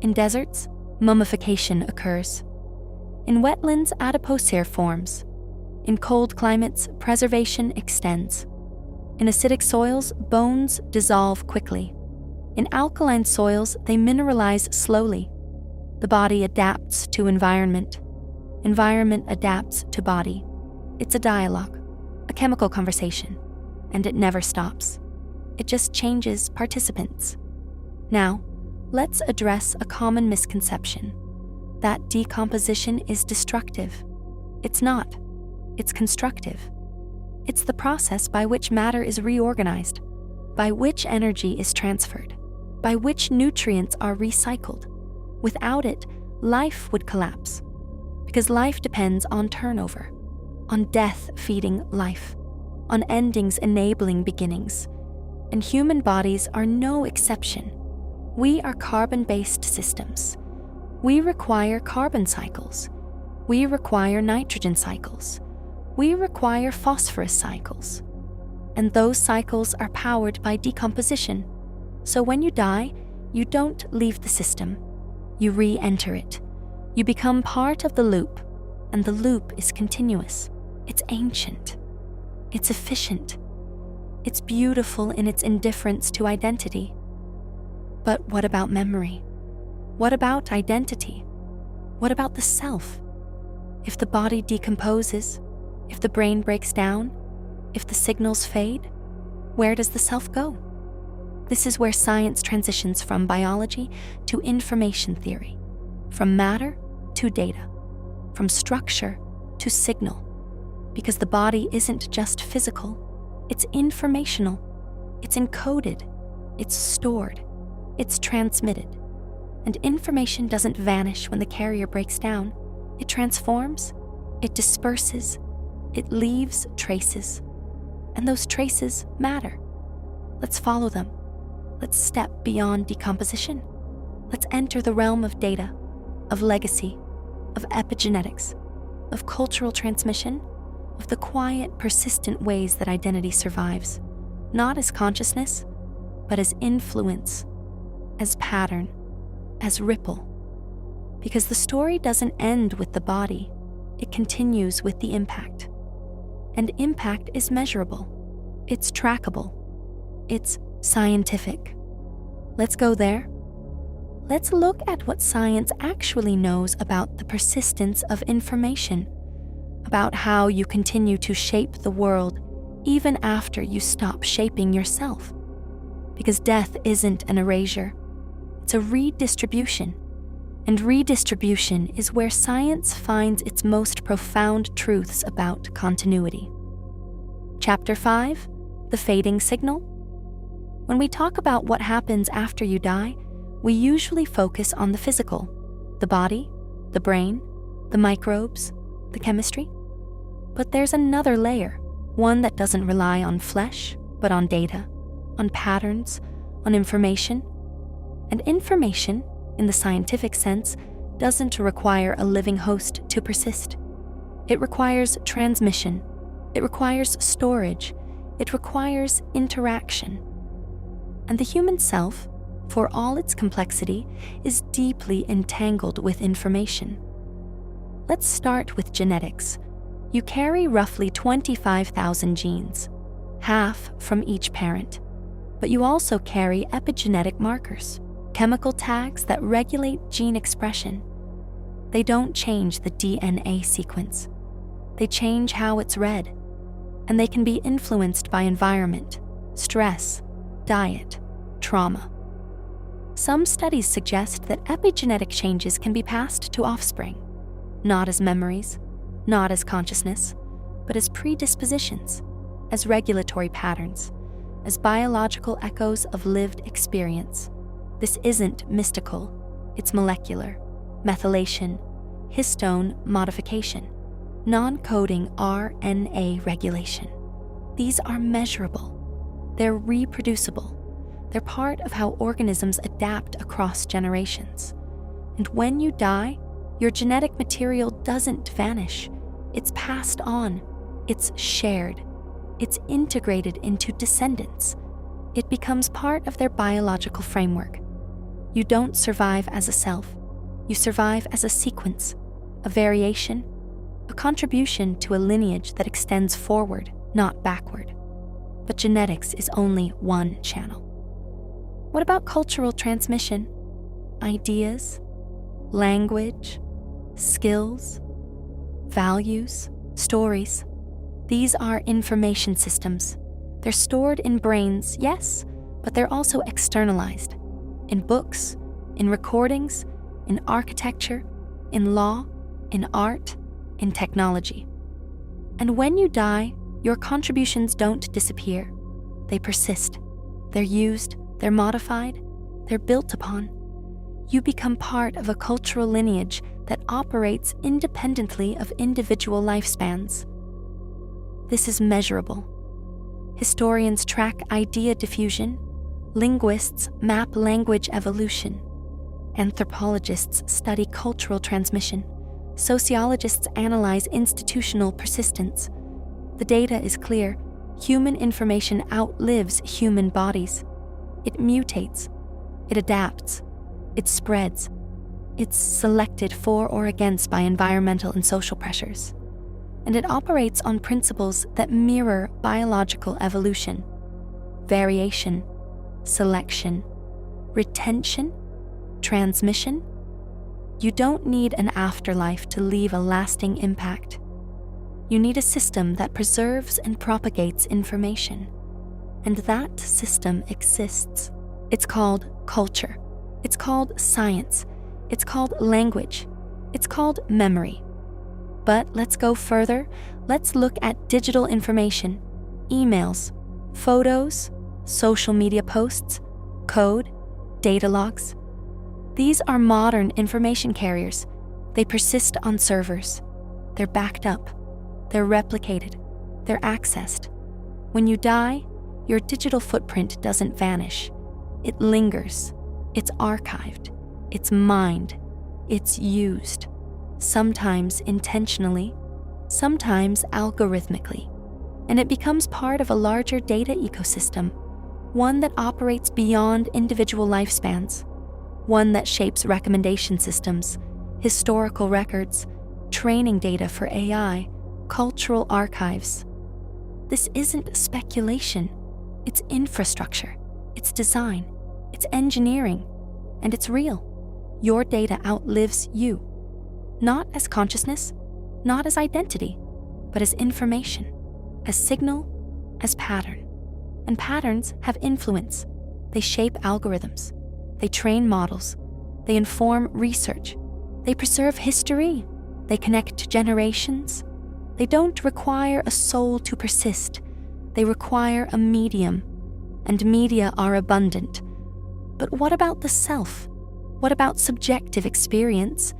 In deserts, mummification occurs. In wetlands, adipocere forms. In cold climates, preservation extends. In acidic soils, bones dissolve quickly. In alkaline soils, they mineralize slowly. The body adapts to environment. Environment adapts to body. It's a dialogue, a chemical conversation, and it never stops. It just changes participants. Now, let's address a common misconception, that decomposition is destructive. It's not. It's constructive. It's the process by which matter is reorganized, by which energy is transferred, by which nutrients are recycled. Without it, life would collapse, because life depends on turnover, on death feeding life, on endings enabling beginnings, and human bodies are no exception. We are carbon-based systems. We require carbon cycles. We require nitrogen cycles. We require phosphorus cycles. And those cycles are powered by decomposition. So when you die, you don't leave the system. You re-enter it. You become part of the loop, and the loop is continuous. It's ancient. It's efficient. It's beautiful in its indifference to identity. But what about memory? What about identity? What about the self? If the body decomposes, if the brain breaks down, if the signals fade, where does the self go? This is where science transitions from biology to information theory, from matter to data, from structure to signal. Because the body isn't just physical, it's informational, it's encoded, it's stored, it's transmitted. And information doesn't vanish when the carrier breaks down. It transforms, it disperses, it leaves traces. And those traces matter. Let's follow them. Let's step beyond decomposition. Let's enter the realm of data, of legacy, of epigenetics, of cultural transmission, of the quiet, persistent ways that identity survives, not as consciousness, but as influence, as pattern, as ripple. Because the story doesn't end with the body, it continues with the impact. And impact is measurable, it's trackable, it's scientific. Let's go there. Let's look at what science actually knows about the persistence of information, about how you continue to shape the world even after you stop shaping yourself. Because death isn't an erasure, it's a redistribution. And redistribution is where science finds its most profound truths about continuity. Chapter 5, The Fading Signal. When we talk about what happens after you die, we usually focus on the physical, the body, the brain, the microbes, the chemistry. But there's another layer, one that doesn't rely on flesh, but on data, on patterns, on information. And information, in the scientific sense, doesn't require a living host to persist. It requires transmission. It requires storage. It requires interaction. And the human self, for all its complexity, is deeply entangled with information. Let's start with genetics. You carry roughly 25,000 genes, half from each parent. But you also carry epigenetic markers, chemical tags that regulate gene expression. They don't change the DNA sequence. They change how it's read, and they can be influenced by environment, stress, diet, trauma. Some studies suggest that epigenetic changes can be passed to offspring, not as memories, not as consciousness, but as predispositions, as regulatory patterns, as biological echoes of lived experience. This isn't mystical, it's molecular, methylation, histone modification, non-coding RNA regulation. These are measurable, they're reproducible, they're part of how organisms adapt across generations. And when you die, your genetic material doesn't vanish, it's passed on, it's shared. It's integrated into descendants. It becomes part of their biological framework. You don't survive as a self. You survive as a sequence, a variation, a contribution to a lineage that extends forward, not backward. But genetics is only one channel. What about cultural transmission? Ideas, language, skills, values, stories. These are information systems. They're stored in brains, yes, but they're also externalized. In books, in recordings, in architecture, in law, in art, in technology. And when you die, your contributions don't disappear. They persist. They're used, they're modified, they're built upon. You become part of a cultural lineage that operates independently of individual lifespans. This is measurable. Historians track idea diffusion, linguists map language evolution, anthropologists study cultural transmission, sociologists analyze institutional persistence. The data is clear. Human information outlives human bodies. It mutates, it adapts, it spreads. It's selected for or against by environmental and social pressures. And it operates on principles that mirror biological evolution: variation, selection, retention, transmission. You don't need an afterlife to leave a lasting impact. You need a system that preserves and propagates information. And that system exists. It's called culture. It's called science. It's called language. It's called memory. But let's go further. Let's look at digital information, emails, photos, social media posts, code, data logs. These are modern information carriers. They persist on servers. They're backed up. They're replicated. They're accessed. When you die, your digital footprint doesn't vanish. It lingers. It's archived. It's mined. It's used. Sometimes intentionally, sometimes algorithmically. And it becomes part of a larger data ecosystem, one that operates beyond individual lifespans, one that shapes recommendation systems, historical records, training data for AI, cultural archives. This isn't speculation. It's infrastructure. It's design. It's engineering. And it's real. Your data outlives you. Not as consciousness, not as identity, but as information, as signal, as pattern. And patterns have influence. They shape algorithms. They train models. They inform research. They preserve history. They connect generations. They don't require a soul to persist. They require a medium. And media are abundant. But what about the self? What about subjective experience?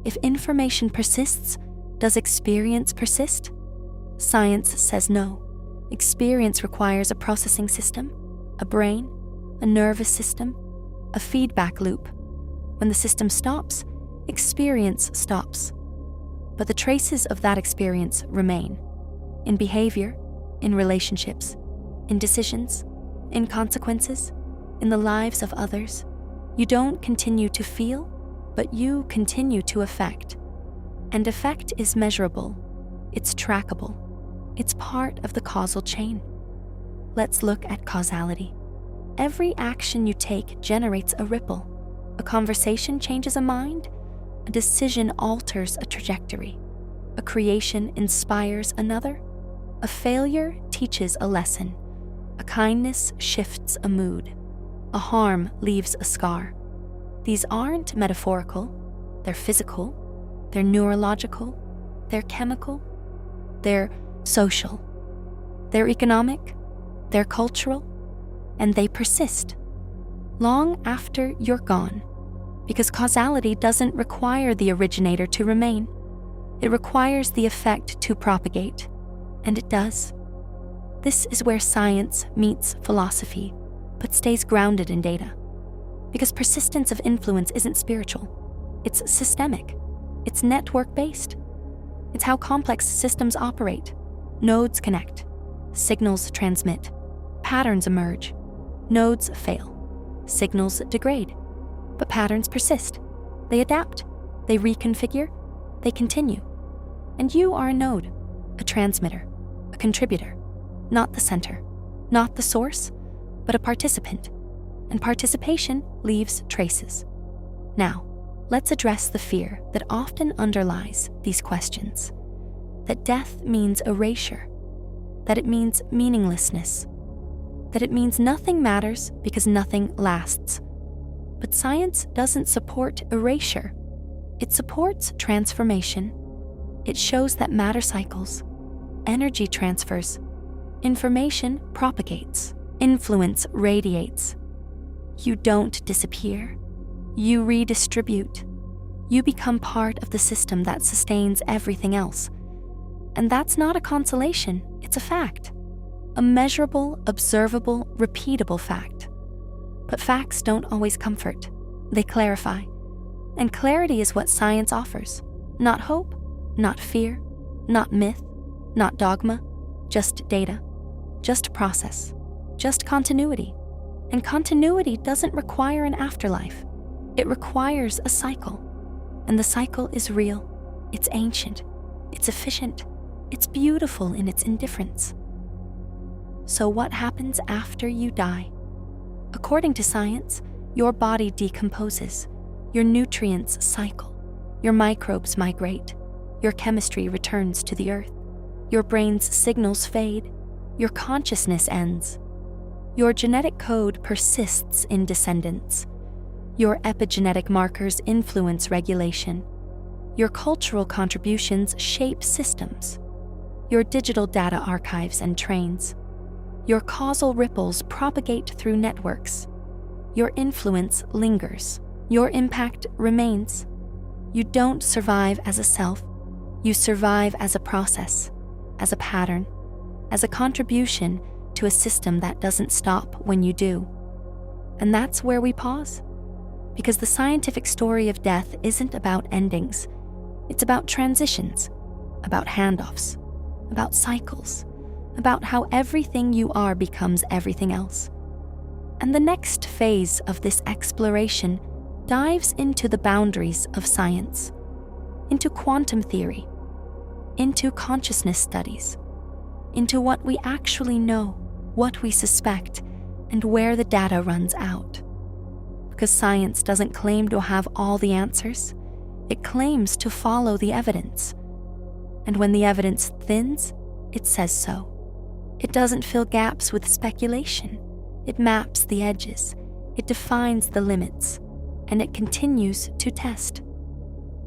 If information persists, does experience persist? Science says no. Experience requires a processing system, a brain, a nervous system, a feedback loop. When the system stops, experience stops. But the traces of that experience remain in behavior, in relationships, in decisions, in consequences, in the lives of others, you don't continue to feel, but you continue to affect. And effect is measurable, it's trackable, it's part of the causal chain. Let's look at causality. Every action you take generates a ripple. A conversation changes a mind, a decision alters a trajectory, a creation inspires another, a failure teaches a lesson, a kindness shifts a mood, a harm leaves a scar. These aren't metaphorical, they're physical, they're neurological, they're chemical, they're social, they're economic, they're cultural, and they persist long after you're gone, because causality doesn't require the originator to remain. It requires the effect to propagate, and it does. This is where science meets philosophy, but stays grounded in data. Because persistence of influence isn't spiritual, it's systemic, it's network-based. It's how complex systems operate. Nodes connect, signals transmit, patterns emerge, nodes fail, signals degrade, but patterns persist. They adapt, they reconfigure, they continue. And you are a node, a transmitter, a contributor, not the center, not the source, but a participant. And participation leaves traces. Now, let's address the fear that often underlies these questions. That death means erasure, that it means meaninglessness, that it means nothing matters because nothing lasts. But science doesn't support erasure. It supports transformation. It shows that matter cycles, energy transfers, information propagates, influence radiates. You don't disappear. You redistribute. You become part of the system that sustains everything else. And that's not a consolation, it's a fact. A measurable, observable, repeatable fact. But facts don't always comfort. They clarify. And clarity is what science offers. Not hope, not fear, not myth, not dogma, just data, just process, just continuity. And continuity doesn't require an afterlife. It requires a cycle. And the cycle is real. It's ancient. It's efficient. It's beautiful in its indifference. So what happens after you die? According to science, your body decomposes. Your nutrients cycle. Your microbes migrate. Your chemistry returns to the earth. Your brain's signals fade. Your consciousness ends. Your genetic code persists in descendants. Your epigenetic markers influence regulation. Your cultural contributions shape systems. Your digital data archives and trains. Your causal ripples propagate through networks. Your influence lingers. Your impact remains. You don't survive as a self. You survive as a process, as a pattern, as a contribution to a system that doesn't stop when you do. And that's where we pause. Because the scientific story of death isn't about endings. It's about transitions, about handoffs, about cycles, about how everything you are becomes everything else. And the next phase of this exploration dives into the boundaries of science, into quantum theory, into consciousness studies, into what we actually know, what we suspect, and where the data runs out. Because science doesn't claim to have all the answers, it claims to follow the evidence. And when the evidence thins, it says so. It doesn't fill gaps with speculation. It maps the edges, it defines the limits, and it continues to test.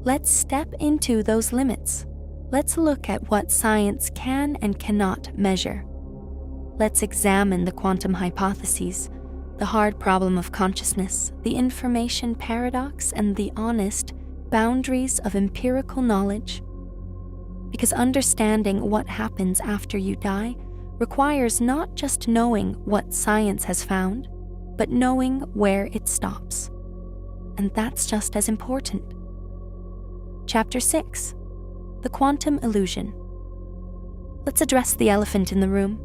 Let's step into those limits. Let's look at what science can and cannot measure. Let's examine the quantum hypotheses, the hard problem of consciousness, the information paradox, and the honest boundaries of empirical knowledge. Because understanding what happens after you die requires not just knowing what science has found, but knowing where it stops. And that's just as important. Chapter 6. The Quantum Illusion. Let's address the elephant in the room.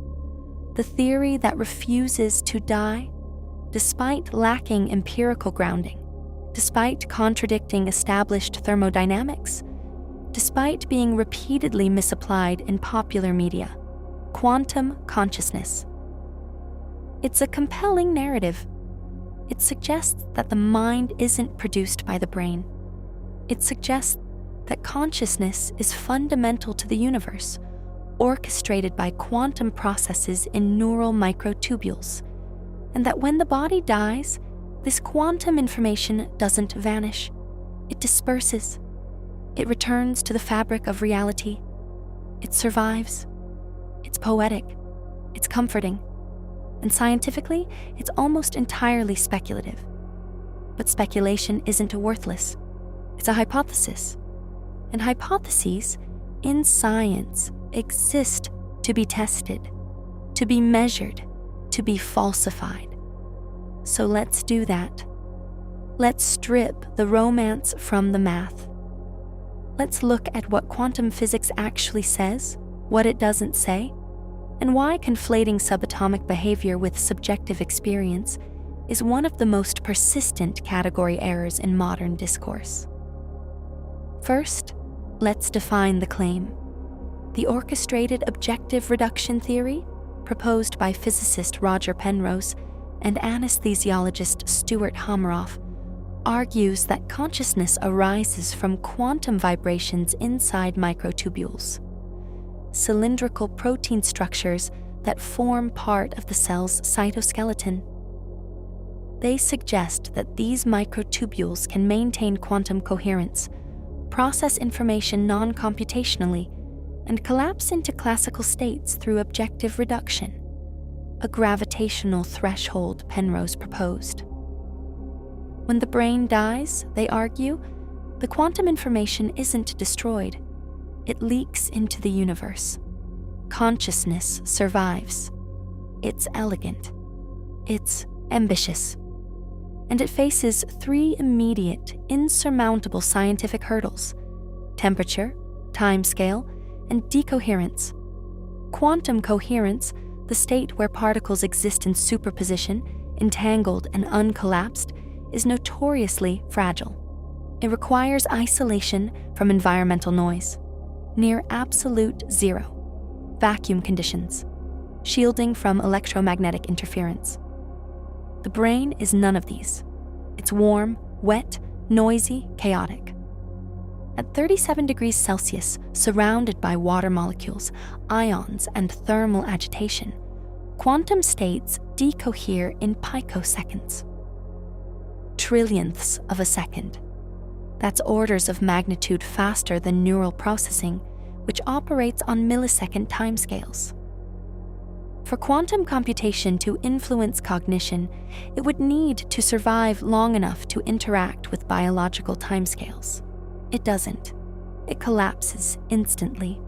The theory that refuses to die, despite lacking empirical grounding, despite contradicting established thermodynamics, despite being repeatedly misapplied in popular media. Quantum consciousness. It's a compelling narrative. It suggests that the mind isn't produced by the brain. It suggests that consciousness is fundamental to the universe, orchestrated by quantum processes in neural microtubules, and that when the body dies, this quantum information doesn't vanish. It disperses. It returns to the fabric of reality. It survives. It's poetic. It's comforting. And scientifically, it's almost entirely speculative. But speculation isn't worthless. It's a hypothesis. And hypotheses, in science, exist to be tested, to be measured, to be falsified. So let's do that. Let's strip the romance from the math. Let's look at what quantum physics actually says, what it doesn't say, and why conflating subatomic behavior with subjective experience is one of the most persistent category errors in modern discourse. First, let's define the claim. The orchestrated objective reduction theory, proposed by physicist Roger Penrose and anesthesiologist Stuart Hameroff, argues that consciousness arises from quantum vibrations inside microtubules, cylindrical protein structures that form part of the cell's cytoskeleton. They suggest that these microtubules can maintain quantum coherence, process information non-computationally, and collapse into classical states through objective reduction, a gravitational threshold Penrose proposed. When the brain dies, they argue, the quantum information isn't destroyed. It leaks into the universe. Consciousness survives. It's elegant. It's ambitious. And it faces three immediate, insurmountable scientific hurdles: temperature, timescale, and decoherence. Quantum coherence, the state where particles exist in superposition, entangled and uncollapsed, is notoriously fragile. It requires isolation from environmental noise, near absolute zero, vacuum conditions, shielding from electromagnetic interference. The brain is none of these. It's warm, wet, noisy, chaotic. At 37 degrees Celsius, surrounded by water molecules, ions, and thermal agitation, quantum states decohere in picoseconds. Trillionths of a second. That's orders of magnitude faster than neural processing, which operates on millisecond timescales. For quantum computation to influence cognition, it would need to survive long enough to interact with biological timescales. It doesn't. It collapses instantly.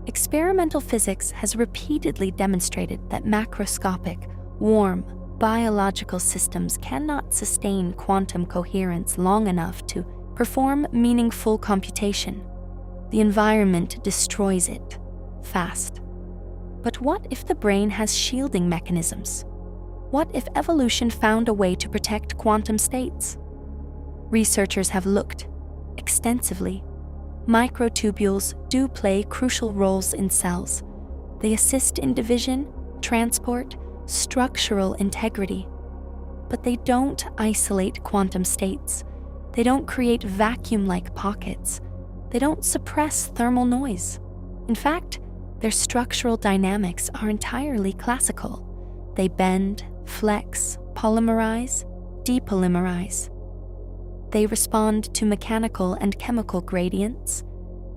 Experimental physics has repeatedly demonstrated that macroscopic, warm, biological systems cannot sustain quantum coherence long enough to perform meaningful computation. The environment destroys it, fast. But what if the brain has shielding mechanisms? What if evolution found a way to protect quantum states? Researchers have looked extensively. Microtubules do play crucial roles in cells. They assist in division, transport, structural integrity. But they don't isolate quantum states. They don't create vacuum-like pockets. They don't suppress thermal noise. In fact, their structural dynamics are entirely classical. They bend, flex, polymerize, depolymerize. They respond to mechanical and chemical gradients.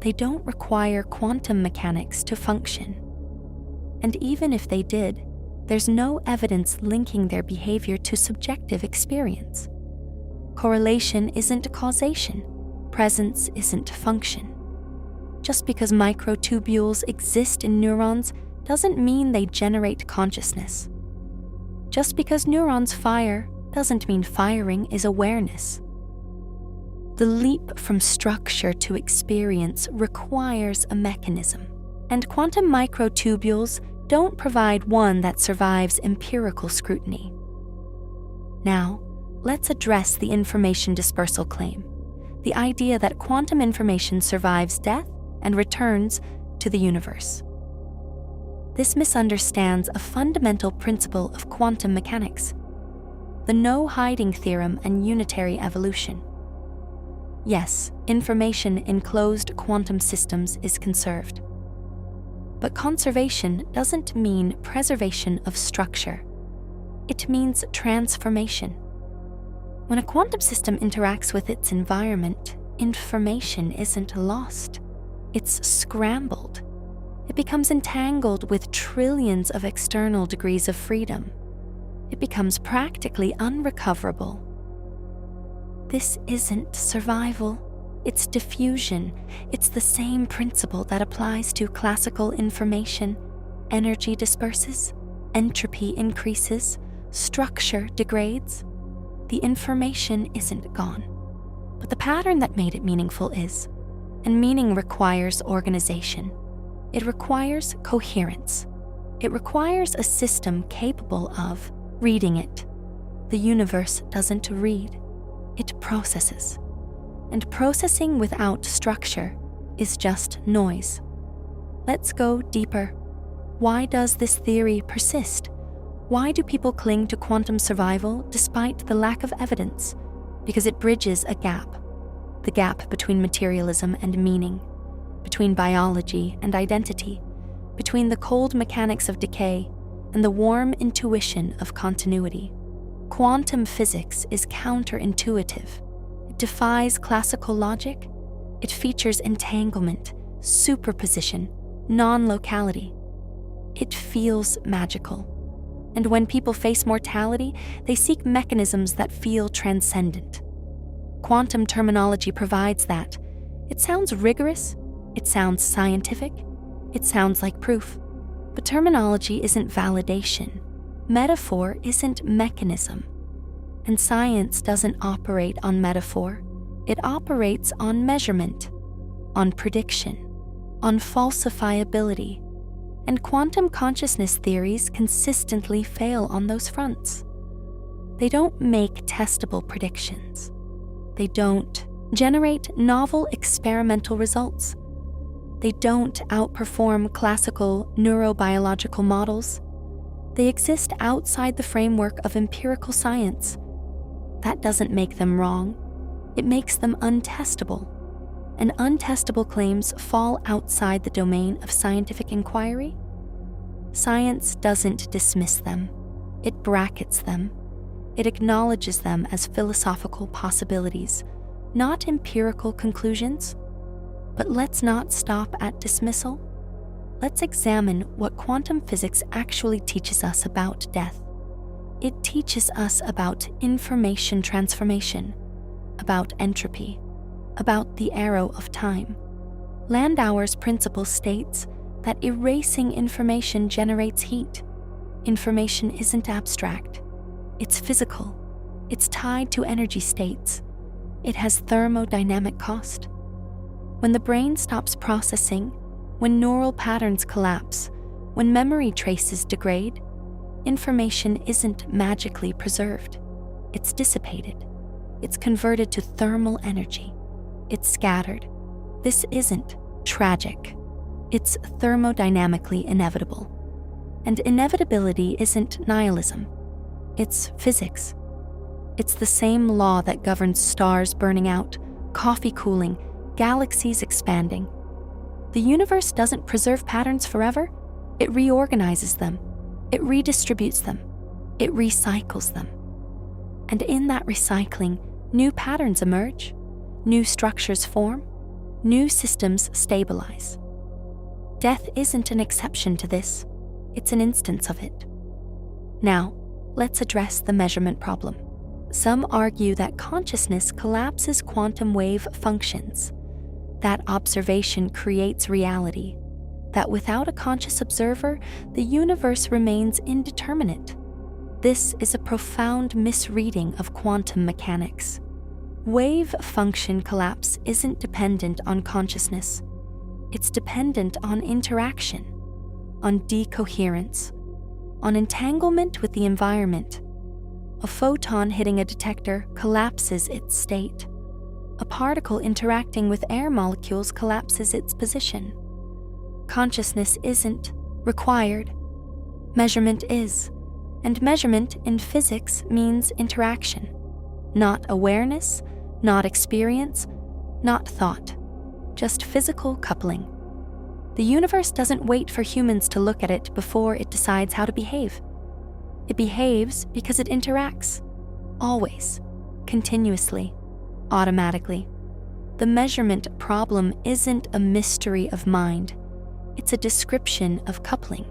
They don't require quantum mechanics to function. And even if they did, there's no evidence linking their behavior to subjective experience. Correlation isn't causation. Presence isn't function. Just because microtubules exist in neurons doesn't mean they generate consciousness. Just because neurons fire doesn't mean firing is awareness. The leap from structure to experience requires a mechanism, and quantum microtubules don't provide one that survives empirical scrutiny. Now, let's address the information dispersal claim, the idea that quantum information survives death and returns to the universe. This misunderstands a fundamental principle of quantum mechanics, the no-hiding theorem and unitary evolution. Yes, information in closed quantum systems is conserved. But conservation doesn't mean preservation of structure. It means transformation. When a quantum system interacts with its environment, information isn't lost. It's scrambled. It becomes entangled with trillions of external degrees of freedom. It becomes practically unrecoverable. This isn't survival. It's diffusion. It's the same principle that applies to classical information. Energy disperses, entropy increases, structure degrades. The information isn't gone, but the pattern that made it meaningful is. And meaning requires organization. It requires coherence. It requires a system capable of reading it. The universe doesn't read, it processes. And processing without structure is just noise. Let's go deeper. Why does this theory persist? Why do people cling to quantum survival despite the lack of evidence? Because it bridges a gap. The gap between materialism and meaning, between biology and identity, between the cold mechanics of decay and the warm intuition of continuity. Quantum physics is counterintuitive. It defies classical logic. It features entanglement, superposition, non-locality. It feels magical. And when people face mortality, they seek mechanisms that feel transcendent. Quantum terminology provides that. It sounds rigorous, it sounds scientific, it sounds like proof. But terminology isn't validation. Metaphor isn't mechanism. And science doesn't operate on metaphor. It operates on measurement, on prediction, on falsifiability. And quantum consciousness theories consistently fail on those fronts. They don't make testable predictions. They don't generate novel experimental results. They don't outperform classical neurobiological models. They exist outside the framework of empirical science. That doesn't make them wrong. It makes them untestable. And untestable claims fall outside the domain of scientific inquiry. Science doesn't dismiss them. It brackets them. It acknowledges them as philosophical possibilities, not empirical conclusions. But let's not stop at dismissal. Let's examine what quantum physics actually teaches us about death. It teaches us about information transformation, about entropy, about the arrow of time. Landauer's principle states that erasing information generates heat. Information isn't abstract. It's physical. It's tied to energy states. It has thermodynamic cost. When the brain stops processing, when neural patterns collapse, when memory traces degrade, information isn't magically preserved. It's dissipated. It's converted to thermal energy. It's scattered. This isn't tragic. It's thermodynamically inevitable. And inevitability isn't nihilism. It's physics. It's the same law that governs stars burning out, coffee cooling, galaxies expanding. The universe doesn't preserve patterns forever. It reorganizes them. It redistributes them. It recycles them. And in that recycling, new patterns emerge, new structures form, new systems stabilize. Death isn't an exception to this. It's an instance of it. Now, let's address the measurement problem. Some argue that consciousness collapses quantum wave functions, that observation creates reality, that without a conscious observer, the universe remains indeterminate. This is a profound misreading of quantum mechanics. Wave function collapse isn't dependent on consciousness. It's dependent on interaction, on decoherence, on entanglement with the environment. A photon hitting a detector collapses its state. A particle interacting with air molecules collapses its position. Consciousness isn't required. Measurement is. And measurement in physics means interaction. Not awareness, not experience, not thought. Just physical coupling. The universe doesn't wait for humans to look at it before it decides how to behave. It behaves because it interacts. Always. Continuously. Automatically. The measurement problem isn't a mystery of mind. It's a description of coupling.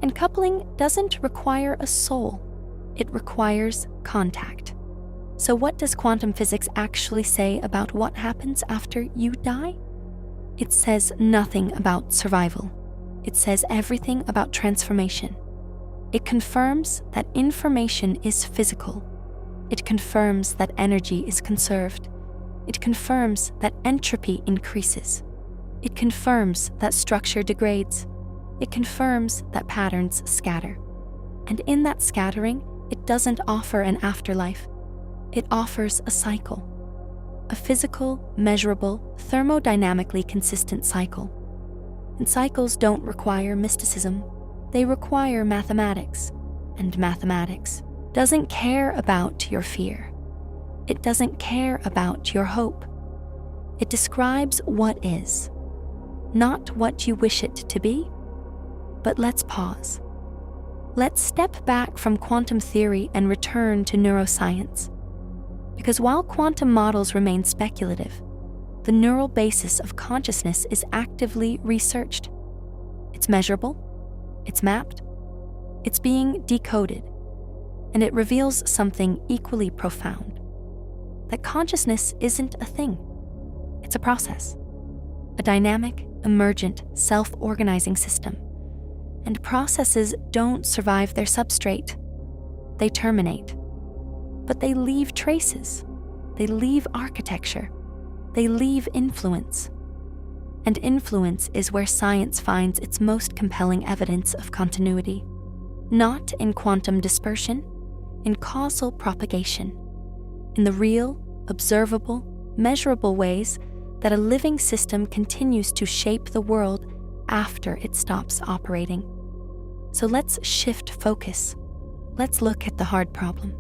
And coupling doesn't require a soul. It requires contact. So what does quantum physics actually say about what happens after you die? It says nothing about survival. It says everything about transformation. It confirms that information is physical. It confirms that energy is conserved. It confirms that entropy increases. It confirms that structure degrades. It confirms that patterns scatter. And in that scattering, it doesn't offer an afterlife. It offers a cycle. A physical, measurable, thermodynamically consistent cycle. And cycles don't require mysticism. They require mathematics. And mathematics doesn't care about your fear. It doesn't care about your hope. It describes what is, not what you wish it to be. But let's pause. Let's step back from quantum theory and return to neuroscience. Because while quantum models remain speculative, the neural basis of consciousness is actively researched. It's measurable, it's mapped, it's being decoded, and it reveals something equally profound. That consciousness isn't a thing, it's a process, a dynamic, emergent, self-organizing system. And processes don't survive their substrate. They terminate. But they leave traces. They leave architecture. They leave influence. And influence is where science finds its most compelling evidence of continuity. Not in quantum dispersion, in causal propagation. In the real, observable, measurable ways that a living system continues to shape the world after it stops operating. So let's shift focus. Let's look at the hard problem.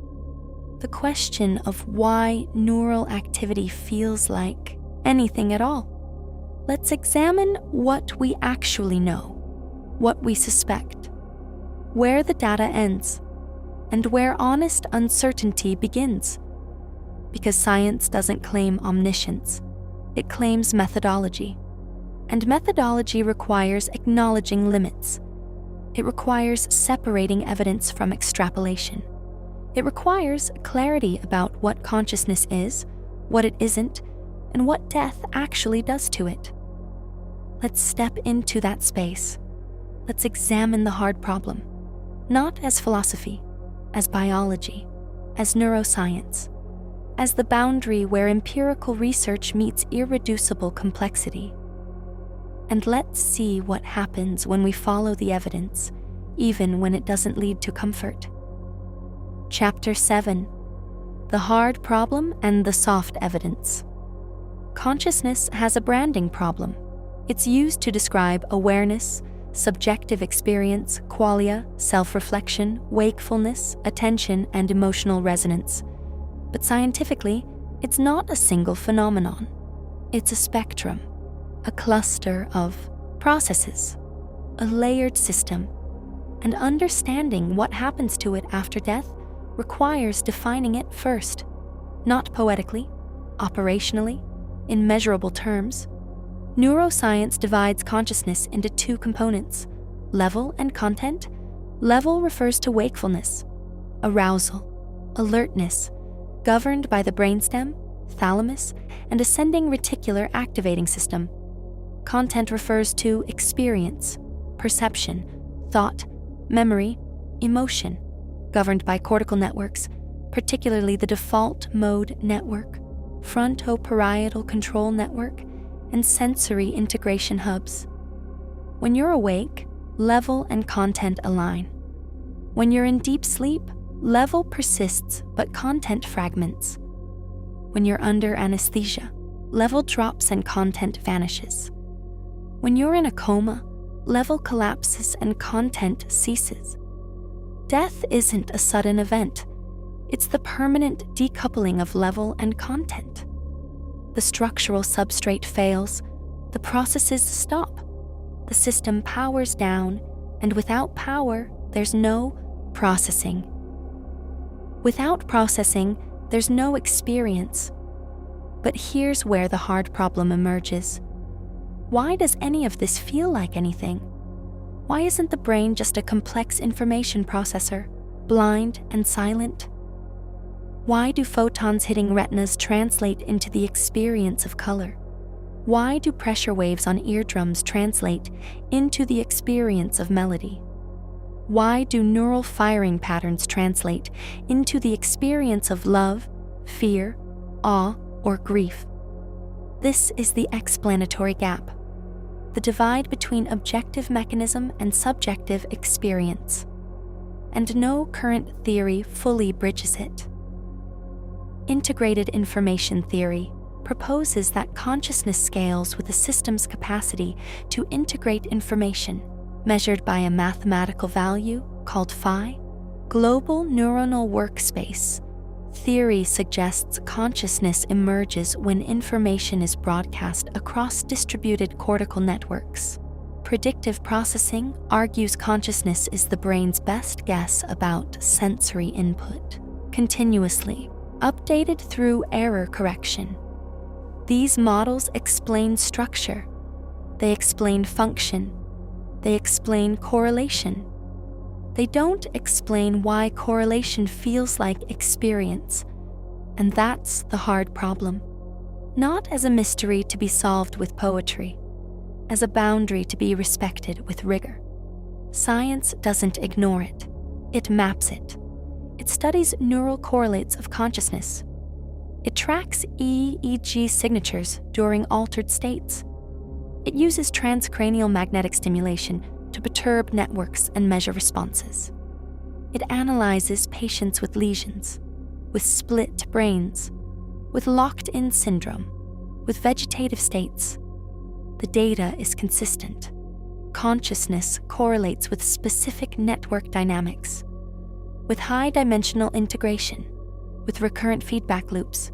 The question of why neural activity feels like anything at all. Let's examine what we actually know, what we suspect, where the data ends, and where honest uncertainty begins. Because science doesn't claim omniscience, it claims methodology. And methodology requires acknowledging limits. It requires separating evidence from extrapolation. It requires clarity about what consciousness is, what it isn't, and what death actually does to it. Let's step into that space. Let's examine the hard problem, not as philosophy, as biology, as neuroscience, as the boundary where empirical research meets irreducible complexity. And let's see what happens when we follow the evidence, even when it doesn't lead to comfort. Chapter 7: The Hard Problem and the Soft Evidence. Consciousness has a branding problem. It's used to describe awareness, subjective experience, qualia, self-reflection, wakefulness, attention, and emotional resonance. But scientifically, it's not a single phenomenon. It's a spectrum. A cluster of processes, a layered system, and understanding what happens to it after death requires defining it first, not poetically, operationally, in measurable terms. Neuroscience divides consciousness into two components, level and content. Level refers to wakefulness, arousal, alertness, governed by the brainstem, thalamus, and ascending reticular activating system. Content refers to experience, perception, thought, memory, emotion, governed by cortical networks, particularly the default mode network, frontoparietal control network, and sensory integration hubs. When you're awake, level and content align. When you're in deep sleep, level persists but content fragments. When you're under anesthesia, level drops and content vanishes. When you're in a coma, level collapses and content ceases. Death isn't a sudden event. It's the permanent decoupling of level and content. The structural substrate fails, the processes stop, the system powers down, and without power, there's no processing. Without processing, there's no experience. But here's where the hard problem emerges. Why does any of this feel like anything? Why isn't the brain just a complex information processor, blind and silent? Why do photons hitting retinas translate into the experience of color? Why do pressure waves on eardrums translate into the experience of melody? Why do neural firing patterns translate into the experience of love, fear, awe, or grief? This is the explanatory gap, the divide between objective mechanism and subjective experience. And no current theory fully bridges it. Integrated information theory proposes that consciousness scales with a system's capacity to integrate information, measured by a mathematical value called phi, global neuronal workspace. Theory suggests consciousness emerges when information is broadcast across distributed cortical networks. Predictive processing argues consciousness is the brain's best guess about sensory input, continuously updated through error correction. These models explain structure, they explain function, they explain correlation. They don't explain why correlation feels like experience, and that's the hard problem. Not as a mystery to be solved with poetry, as a boundary to be respected with rigor. Science doesn't ignore it, it maps it. It studies neural correlates of consciousness. It tracks EEG signatures during altered states. It uses transcranial magnetic stimulation to perturb networks and measure responses. It analyzes patients with lesions, with split brains, with locked-in syndrome, with vegetative states. The data is consistent. Consciousness correlates with specific network dynamics, with high-dimensional integration, with recurrent feedback loops,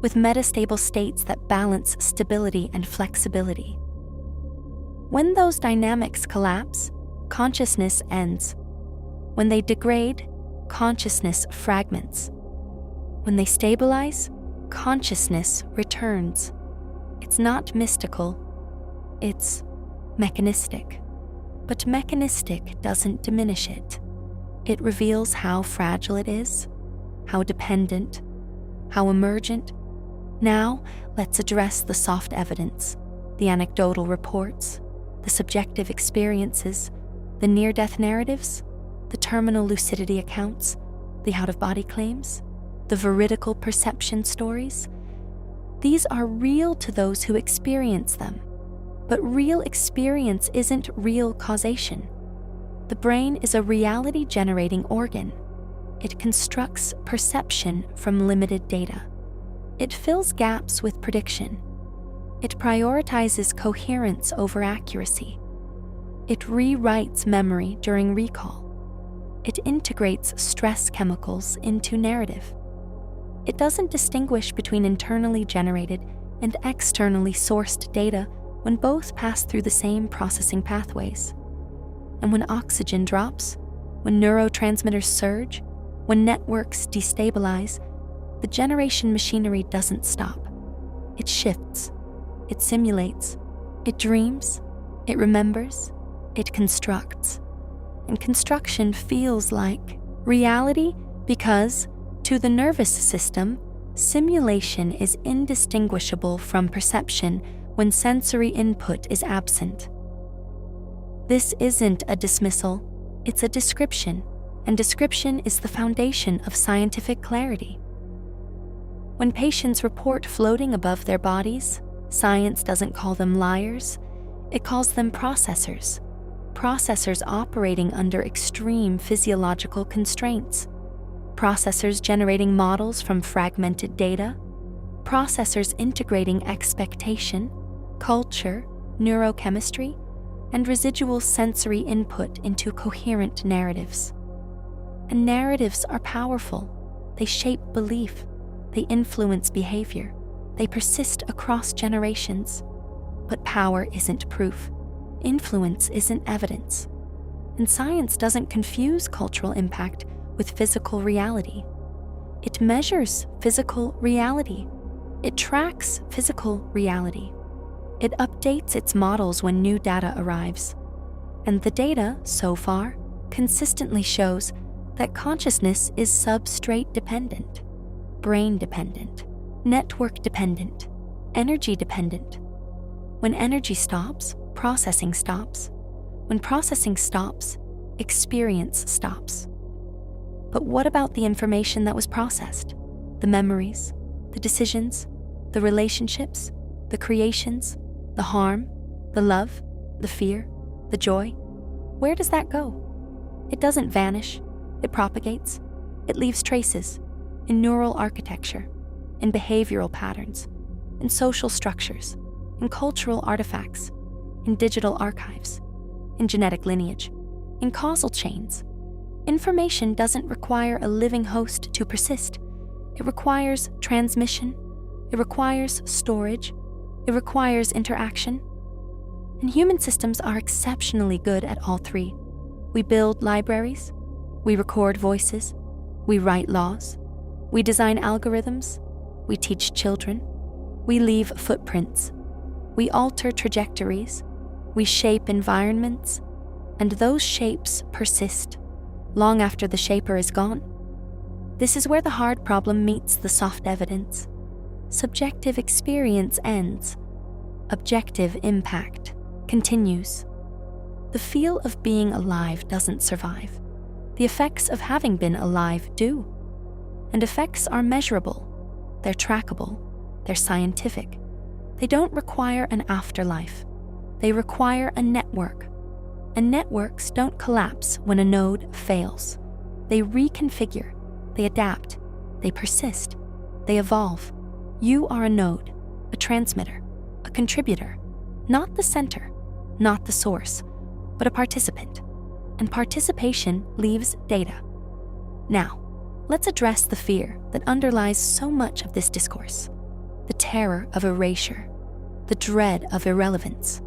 with metastable states that balance stability and flexibility. When those dynamics collapse, consciousness ends. When they degrade, consciousness fragments. When they stabilize, consciousness returns. It's not mystical, it's mechanistic. But mechanistic doesn't diminish it. It reveals how fragile it is, how dependent, how emergent. Now, let's address the soft evidence, the anecdotal reports, the subjective experiences, the near-death narratives, the terminal lucidity accounts, the out-of-body claims, the veridical perception stories. These are real to those who experience them, but real experience isn't real causation. The brain is a reality-generating organ. It constructs perception from limited data. It fills gaps with prediction. It prioritizes coherence over accuracy. It rewrites memory during recall. It integrates stress chemicals into narrative. It doesn't distinguish between internally generated and externally sourced data when both pass through the same processing pathways. And when oxygen drops, when neurotransmitters surge, when networks destabilize, the generation machinery doesn't stop. It shifts. It simulates, it dreams, it remembers, it constructs. And construction feels like reality because, to the nervous system, simulation is indistinguishable from perception when sensory input is absent. This isn't a dismissal, it's a description, and description is the foundation of scientific clarity. When patients report floating above their bodies, science doesn't call them liars, it calls them processors. Processors operating under extreme physiological constraints. processors generating models from fragmented data, processors integrating expectation, culture, neurochemistry, and residual sensory input into coherent narratives. And narratives are powerful. They shape belief. They influence behavior. They persist across generations. But power isn't proof. Influence isn't evidence. And science doesn't confuse cultural impact with physical reality. It measures physical reality. It tracks physical reality. It updates its models when new data arrives. And the data, so far, consistently shows that consciousness is substrate dependent, brain dependent, network dependent, energy dependent. When energy stops, processing stops. When processing stops, experience stops. But what about the information that was processed? The memories, the decisions, the relationships, the creations, the harm, the love, the fear, the joy? Where does that go? It doesn't vanish. It propagates. It leaves traces in neural architecture, in behavioral patterns, in social structures, in cultural artifacts, in digital archives, in genetic lineage, in causal chains. Information doesn't require a living host to persist. It requires transmission. It requires storage. It requires interaction. And human systems are exceptionally good at all three. We build libraries. We record voices. We write laws. We design algorithms. We teach children. We leave footprints. We alter trajectories. We shape environments. And those shapes persist long after the shaper is gone. This is where the hard problem meets the soft evidence. Subjective experience ends. Objective impact continues. The feel of being alive doesn't survive. The effects of having been alive do. And effects are measurable. They're trackable. They're scientific. They don't require an afterlife. They require a network. And networks don't collapse when a node fails. They reconfigure. They adapt. They persist. They evolve. You are a node, a transmitter, a contributor, not the center, not the source, but a participant. And participation leaves data. Now, let's address the fear that underlies so much of this discourse. The terror of erasure, the dread of irrelevance,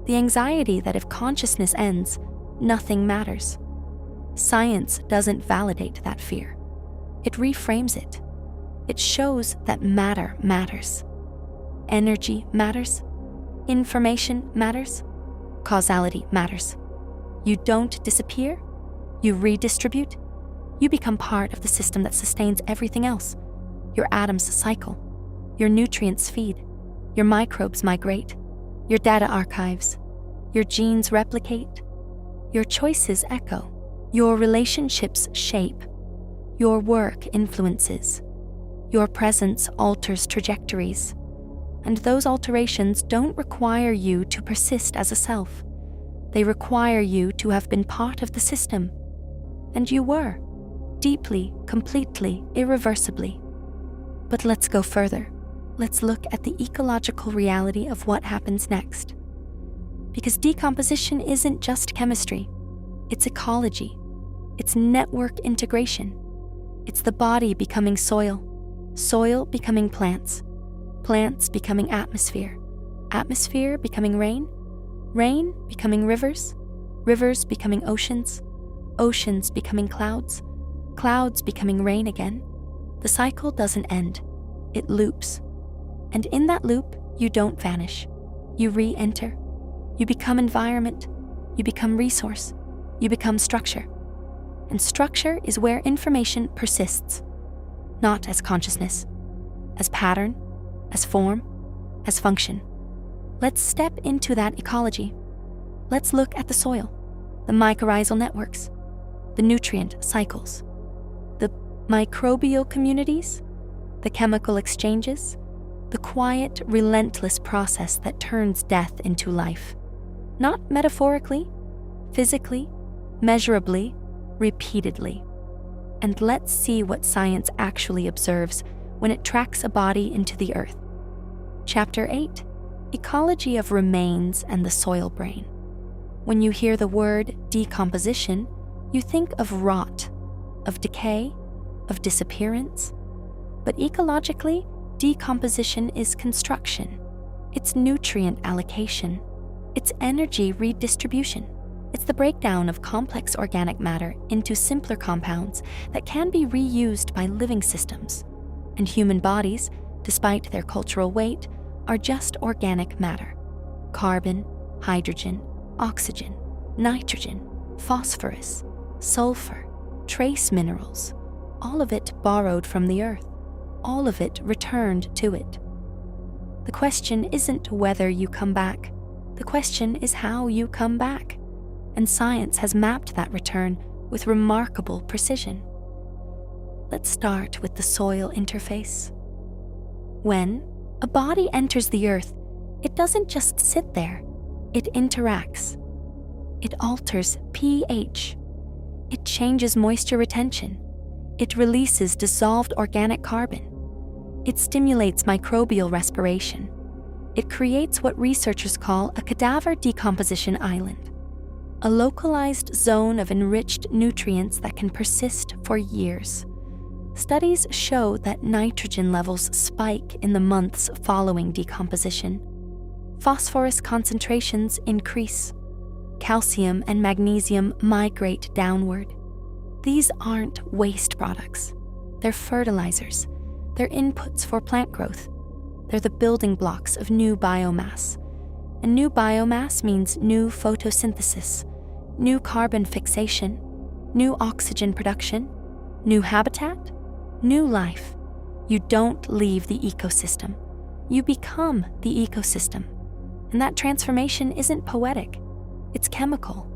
the anxiety that if consciousness ends, nothing matters. Science doesn't validate that fear. It reframes it. It shows that matter matters. Energy matters. Information matters. Causality matters. You don't disappear. You redistribute. You become part of the system that sustains everything else. Your atoms cycle. Your nutrients feed. Your microbes migrate. Your data archives. Your genes replicate. Your choices echo. Your relationships shape. Your work influences. Your presence alters trajectories. And those alterations don't require you to persist as a self. They require you to have been part of the system. And you were. Deeply, completely, irreversibly. But let's go further. Let's look at the ecological reality of what happens next. Because decomposition isn't just chemistry. It's ecology. It's network integration. It's the body becoming soil, soil becoming plants, plants becoming atmosphere, atmosphere becoming rain, rain becoming rivers, rivers becoming oceans, oceans becoming clouds, clouds becoming rain again. The cycle doesn't end. It loops. And in that loop, you don't vanish. You re-enter. You become environment. You become resource. You become structure. And structure is where information persists, not as consciousness, as pattern, as form, as function. Let's step into that ecology. Let's look at the soil, the mycorrhizal networks, the nutrient cycles, the microbial communities, the chemical exchanges, the quiet, relentless process that turns death into life. Not metaphorically, physically, measurably, repeatedly. And let's see what science actually observes when it tracks a body into the earth. Chapter 8: Ecology of Remains and the Soil Brain. When you hear the word decomposition, you think of rot, of decay, of disappearance. But ecologically, decomposition is construction. It's nutrient allocation. It's energy redistribution. It's the breakdown of complex organic matter into simpler compounds that can be reused by living systems. And human bodies, despite their cultural weight, are just organic matter. Carbon, hydrogen, oxygen, nitrogen, phosphorus, sulfur, trace minerals, all of it borrowed from the earth, all of it returned to it. The question isn't whether you come back. The question is how you come back. And science has mapped that return with remarkable precision. Let's start with the soil interface. When a body enters the earth, it doesn't just sit there. It interacts. It alters pH. It changes moisture retention. It releases dissolved organic carbon. It stimulates microbial respiration. It creates what researchers call a cadaver decomposition island, a localized zone of enriched nutrients that can persist for years. Studies show that nitrogen levels spike in the months following decomposition. Phosphorus concentrations increase. Calcium and magnesium migrate downward. These aren't waste products. They're fertilizers. They're inputs for plant growth. They're the building blocks of new biomass. And new biomass means new photosynthesis, new carbon fixation, new oxygen production, new habitat, new life. You don't leave the ecosystem. You become the ecosystem. And that transformation isn't poetic. It's chemical.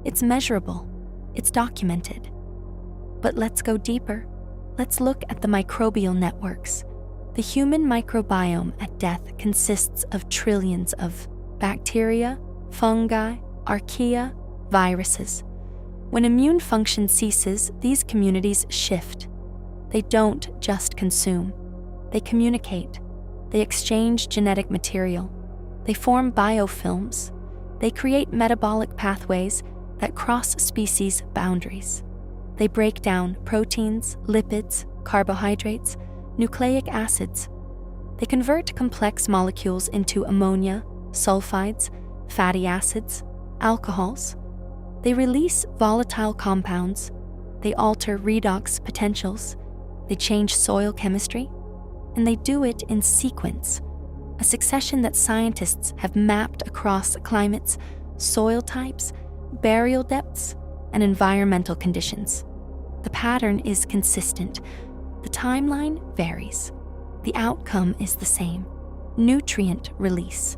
It's measurable. It's documented. But let's go deeper. Let's look at the microbial networks. The human microbiome at death consists of trillions of bacteria, fungi, archaea, viruses. When immune function ceases, these communities shift. They don't just consume. They communicate. They exchange genetic material. They form biofilms. They create metabolic pathways that cross species boundaries. They break down proteins, lipids, carbohydrates, nucleic acids. They convert complex molecules into ammonia, sulfides, fatty acids, alcohols. They release volatile compounds. They alter redox potentials. They change soil chemistry. And they do it in sequence, a succession that scientists have mapped across climates, soil types, burial depths, and environmental conditions. The pattern is consistent. The timeline varies. The outcome is the same: nutrient release,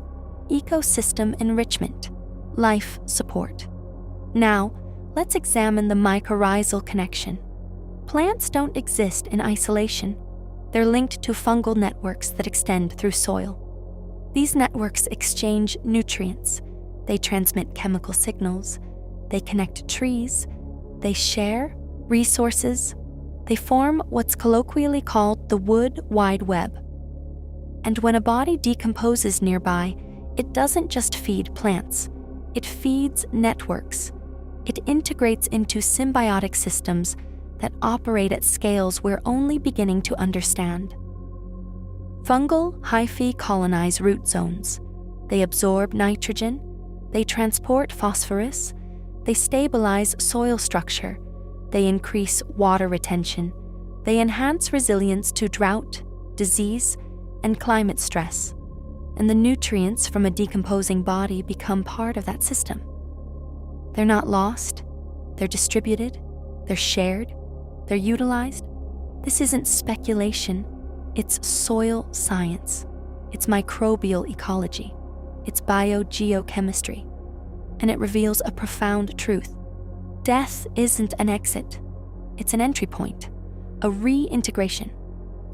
ecosystem enrichment, life support. Now, let's examine the mycorrhizal connection. Plants don't exist in isolation. They're linked to fungal networks that extend through soil. These networks exchange nutrients. They transmit chemical signals. They connect trees. They share resources. They form what's colloquially called the wood wide web. And when a body decomposes nearby, it doesn't just feed plants. It feeds networks. It integrates into symbiotic systems that operate at scales we're only beginning to understand. Fungal hyphae colonize root zones. They absorb nitrogen. They transport phosphorus. They stabilize soil structure. They increase water retention. They enhance resilience to drought, disease, and climate stress. And the nutrients from a decomposing body become part of that system. They're not lost. They're distributed. They're shared. They're utilized. This isn't speculation. It's soil science. It's microbial ecology. It's biogeochemistry. And it reveals a profound truth. Death isn't an exit. It's an entry point, a reintegration,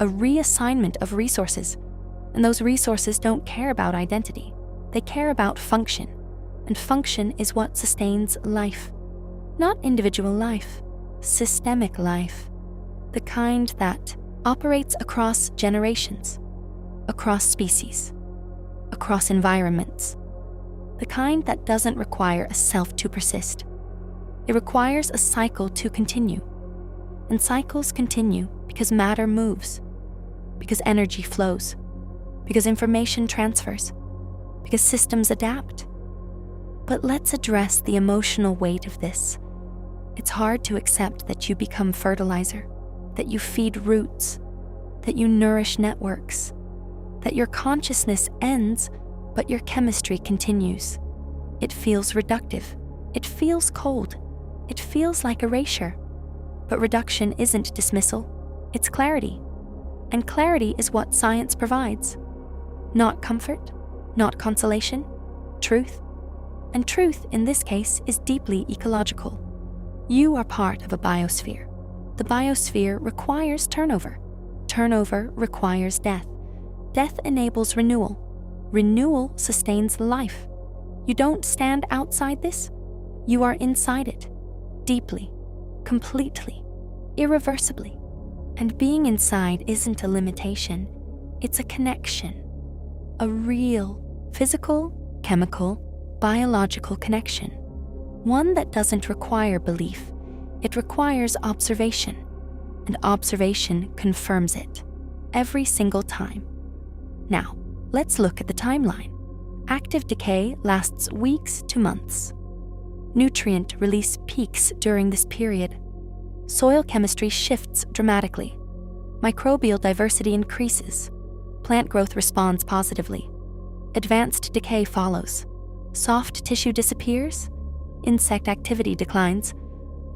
a reassignment of resources. And those resources don't care about identity. They care about function. And function is what sustains life. Not individual life, systemic life. the kind that operates across generations, across species, across environments, the kind that doesn't require a self to persist. It requires a cycle to continue. And cycles continue because matter moves, because energy flows, because information transfers, because systems adapt. But let's address the emotional weight of this. It's hard to accept that you become fertilizer, that you feed roots, that you nourish networks, that your consciousness ends, but your chemistry continues. It feels reductive. It feels cold. It feels like erasure. But reduction isn't dismissal, it's clarity. And clarity is what science provides. Not comfort, not consolation, truth. And truth, in this case, is deeply ecological. You are part of a biosphere. The biosphere requires turnover. Turnover requires death. Death enables renewal. Renewal sustains life. You don't stand outside this. You are inside it, deeply, completely, irreversibly. And being inside isn't a limitation, it's a connection. A real, physical, chemical, biological connection. One that doesn't require belief, it requires observation. And observation confirms it, every single time. Now, let's look at the timeline. Active decay lasts weeks to months. Nutrient release peaks during this period. Soil chemistry shifts dramatically. Microbial diversity increases. Plant growth responds positively. Advanced decay follows. Soft tissue disappears. Insect activity declines.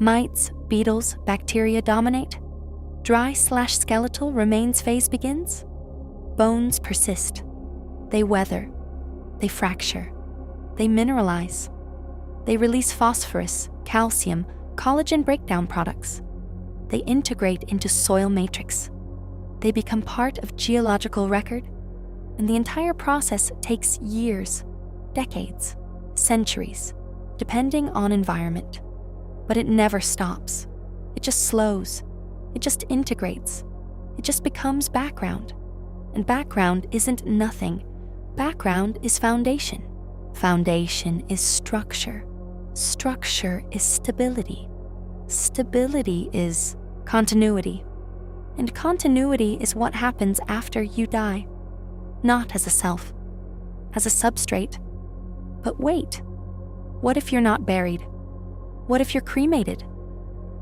Mites, beetles, bacteria dominate. Dry/skeletal remains phase begins. Bones persist. They weather. They fracture. They mineralize. They release phosphorus, calcium, collagen breakdown products. They integrate into soil matrix. They become part of geological record, and the entire process takes years, decades, centuries, depending on environment. But it never stops. It just slows. It just integrates. It just becomes background. And background isn't nothing. Background is foundation. Foundation is structure. Structure is stability. Stability is continuity. And continuity is what happens after you die. Not as a self, as a substrate. But wait, what if you're not buried? What if you're cremated?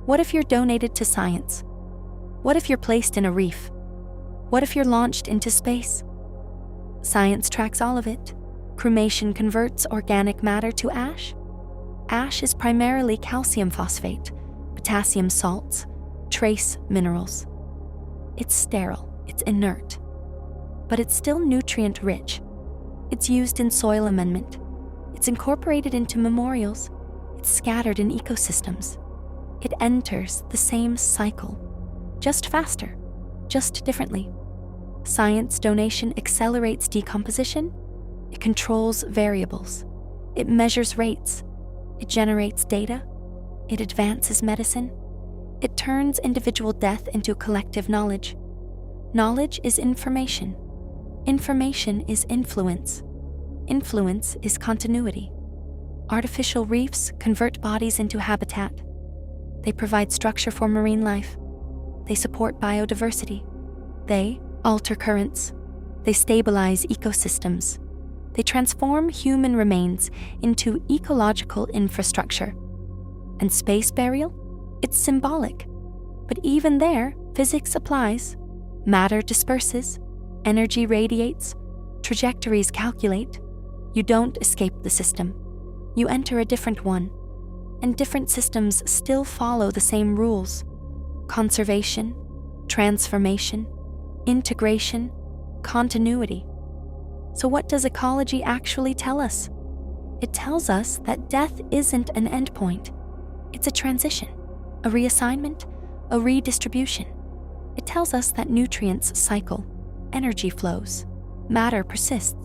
What if you're donated to science? What if you're placed in a reef? What if you're launched into space? Science tracks all of it. Cremation converts organic matter to ash. Ash is primarily calcium phosphate, potassium salts, trace minerals. It's sterile, it's inert, but it's still nutrient rich. It's used in soil amendment. It's incorporated into memorials. It's scattered in ecosystems. It enters the same cycle, just faster, just differently. Science donation accelerates decomposition. It controls variables. It measures rates. It generates data. It advances medicine. It turns individual death into collective knowledge. Knowledge is information. Information is influence. Influence is continuity. Artificial reefs convert bodies into habitat. They provide structure for marine life. They support biodiversity. They alter currents. They stabilize ecosystems. They transform human remains into ecological infrastructure. And space burial? It's symbolic. But even there, physics applies. Matter disperses. Energy radiates. Trajectories calculate. You don't escape the system. You enter a different one. And different systems still follow the same rules. Conservation, transformation, integration, continuity. So what does ecology actually tell us? It tells us that death isn't an endpoint. It's a transition, a reassignment, a redistribution. It tells us that nutrients cycle, energy flows, matter persists,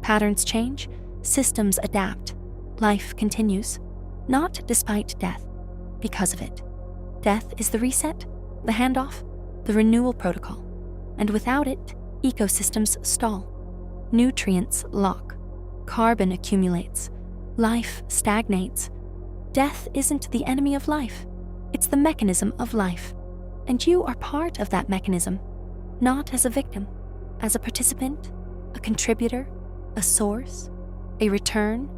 patterns change, systems adapt, life continues, not despite death, because of it. Death is the reset, the handoff, the renewal protocol, and without it, ecosystems stall. Nutrients lock, carbon accumulates, life stagnates. Death isn't the enemy of life, it's the mechanism of life. And you are part of that mechanism, not as a victim, as a participant, a contributor, a source, a return.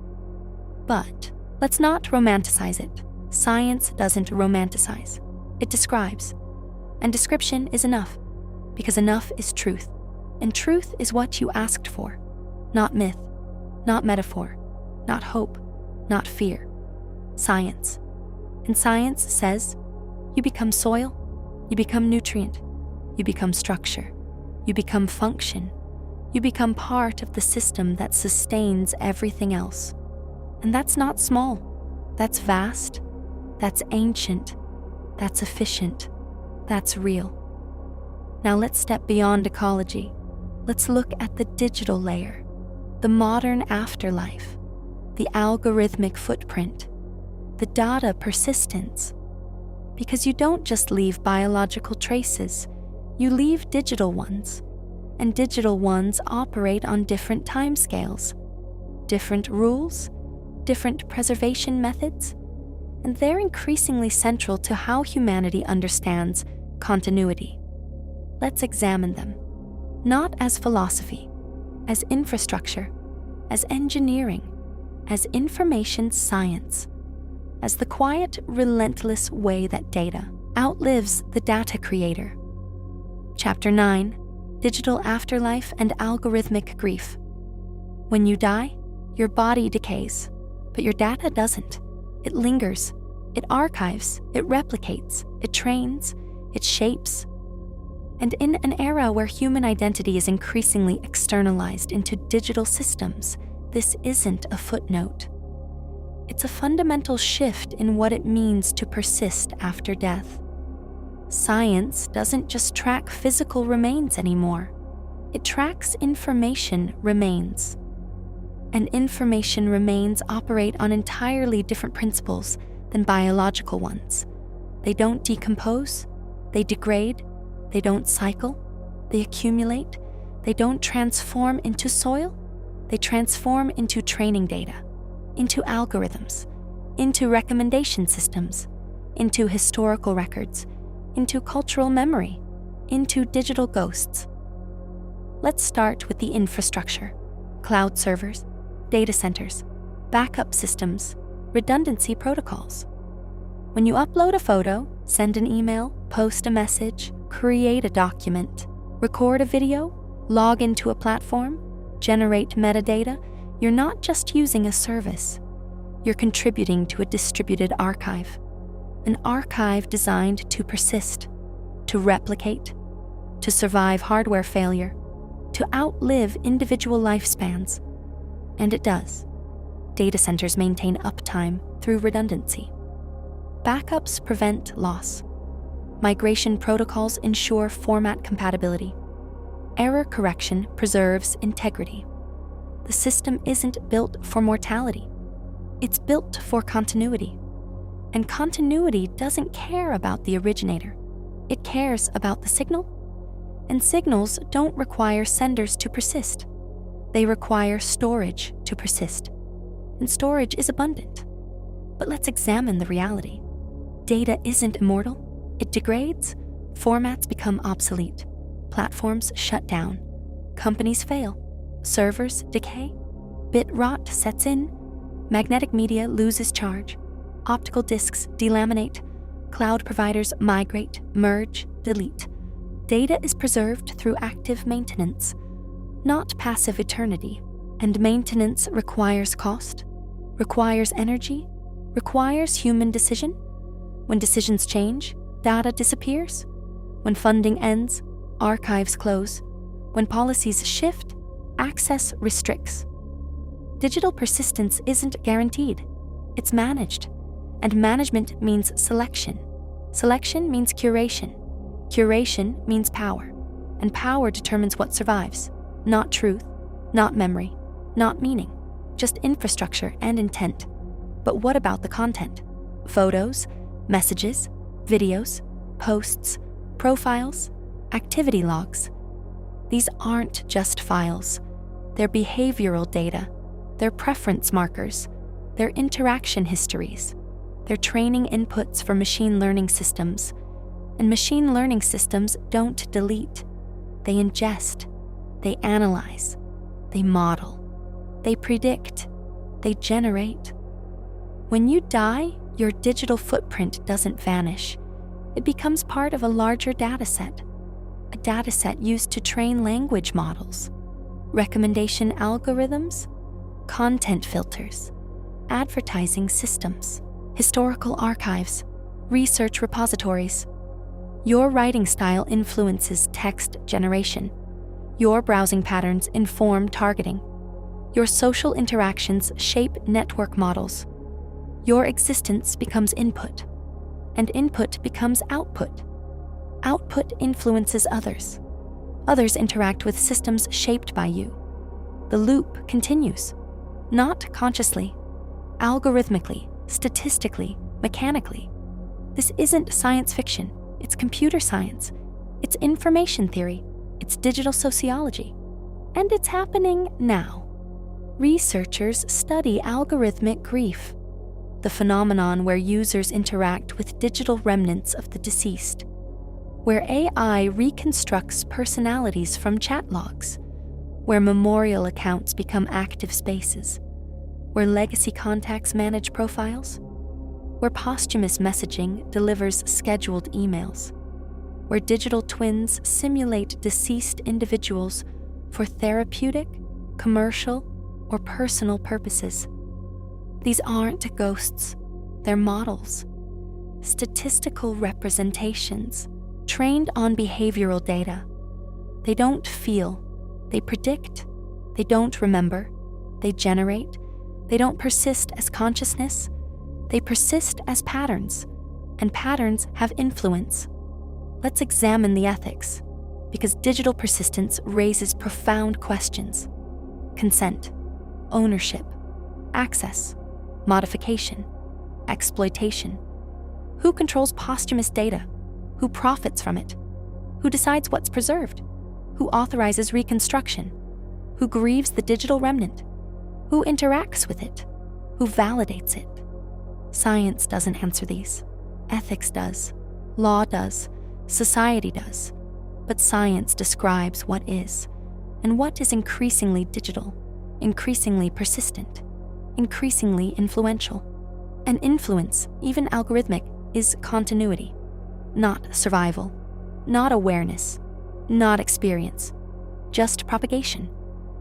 But let's not romanticize it. Science doesn't romanticize. It describes. And description is enough, because enough is truth. And truth is what you asked for, not myth, not metaphor, not hope, not fear. Science. And science says, you become soil, you become nutrient, you become structure, you become function, you become part of the system that sustains everything else. And that's not small, that's vast, that's ancient, that's efficient, that's real. Now let's step beyond ecology. Let's look at the digital layer, the modern afterlife, the algorithmic footprint, the data persistence. Because you don't just leave biological traces, you leave digital ones. And digital ones operate on different timescales, different rules, different preservation methods, and they're increasingly central to how humanity understands continuity. Let's examine them, not as philosophy, as infrastructure, as engineering, as information science, as the quiet, relentless way that data outlives the data creator. Chapter 9, Digital Afterlife and Algorithmic Grief. When you die, your body decays, but your data doesn't. It lingers, it archives, it replicates, it trains, it shapes. And in an era where human identity is increasingly externalized into digital systems, this isn't a footnote. It's a fundamental shift in what it means to persist after death. Science doesn't just track physical remains anymore. It tracks information remains. And information remains operate on entirely different principles than biological ones. They don't decompose, they degrade, they don't cycle, they accumulate, they don't transform into soil, they transform into training data, into algorithms, into recommendation systems, into historical records, into cultural memory, into digital ghosts. Let's start with the infrastructure: cloud servers, data centers, backup systems, redundancy protocols. When you upload a photo, send an email, post a message, create a document, record a video, log into a platform, generate metadata, you're not just using a service. You're contributing to a distributed archive. An archive designed to persist, to replicate, to survive hardware failure, to outlive individual lifespans. And it does. Data centers maintain uptime through redundancy. Backups prevent loss. Migration protocols ensure format compatibility. Error correction preserves integrity. The system isn't built for mortality. It's built for continuity. And continuity doesn't care about the originator. It cares about the signal. And signals don't require senders to persist. They require storage to persist. And storage is abundant. But let's examine the reality. Data isn't immortal. It degrades. Formats become obsolete. Platforms shut down. Companies fail. Servers decay. Bit rot sets in. Magnetic media loses charge. Optical disks delaminate. Cloud providers migrate, merge, delete. Data is preserved through active maintenance, not passive eternity. And maintenance requires cost, requires energy, requires human decision. When decisions change, data disappears. When funding ends, archives close. When policies shift, access restricts. Digital persistence isn't guaranteed. It's managed. And management means selection. Selection means curation. Curation means power. And power determines what survives. Not truth, not memory, not meaning, just infrastructure and intent. But what about the content? Photos, messages, videos, posts, profiles, activity logs. These aren't just files. They're behavioral data. They're preference markers. They're interaction histories. They're training inputs for machine learning systems. And machine learning systems don't delete. They ingest. They analyze. They model. They predict. They generate. When you die, your digital footprint doesn't vanish. It becomes part of a larger dataset. A dataset used to train language models, recommendation algorithms, content filters, advertising systems, historical archives, research repositories. Your writing style influences text generation. Your browsing patterns inform targeting. Your social interactions shape network models. Your existence becomes input, and input becomes output. Output influences others. Others interact with systems shaped by you. The loop continues, not consciously, algorithmically, statistically, mechanically. This isn't science fiction, it's computer science, it's information theory, it's digital sociology, and it's happening now. Researchers study algorithmic grief, the phenomenon where users interact with digital remnants of the deceased, where AI reconstructs personalities from chat logs, where memorial accounts become active spaces, where legacy contacts manage profiles, where posthumous messaging delivers scheduled emails, where digital twins simulate deceased individuals for therapeutic, commercial, or personal purposes. These aren't ghosts, they're models, statistical representations trained on behavioral data. They don't feel, they predict, they don't remember, they generate, they don't persist as consciousness, they persist as patterns, and patterns have influence. Let's examine the ethics, because digital persistence raises profound questions. Consent, ownership, access, modification, exploitation. Who controls posthumous data? Who profits from it? Who decides what's preserved? Who authorizes reconstruction? Who grieves the digital remnant? Who interacts with it? Who validates it? Science doesn't answer these. Ethics does. Law does. Society does. But science describes what is, and what is increasingly digital, increasingly persistent, increasingly influential. And influence, even algorithmic, is continuity, not survival, not awareness, not experience, just propagation.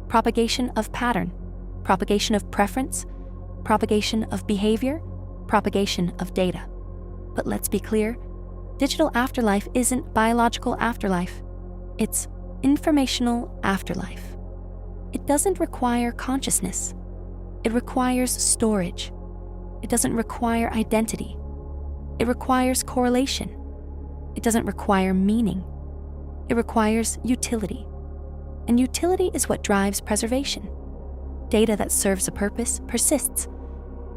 Propagation of pattern, propagation of preference, propagation of behavior, propagation of data. But let's be clear, digital afterlife isn't biological afterlife. It's informational afterlife. It doesn't require consciousness. It requires storage. It doesn't require identity. It requires correlation. It doesn't require meaning. It requires utility. And utility is what drives preservation. Data that serves a purpose persists.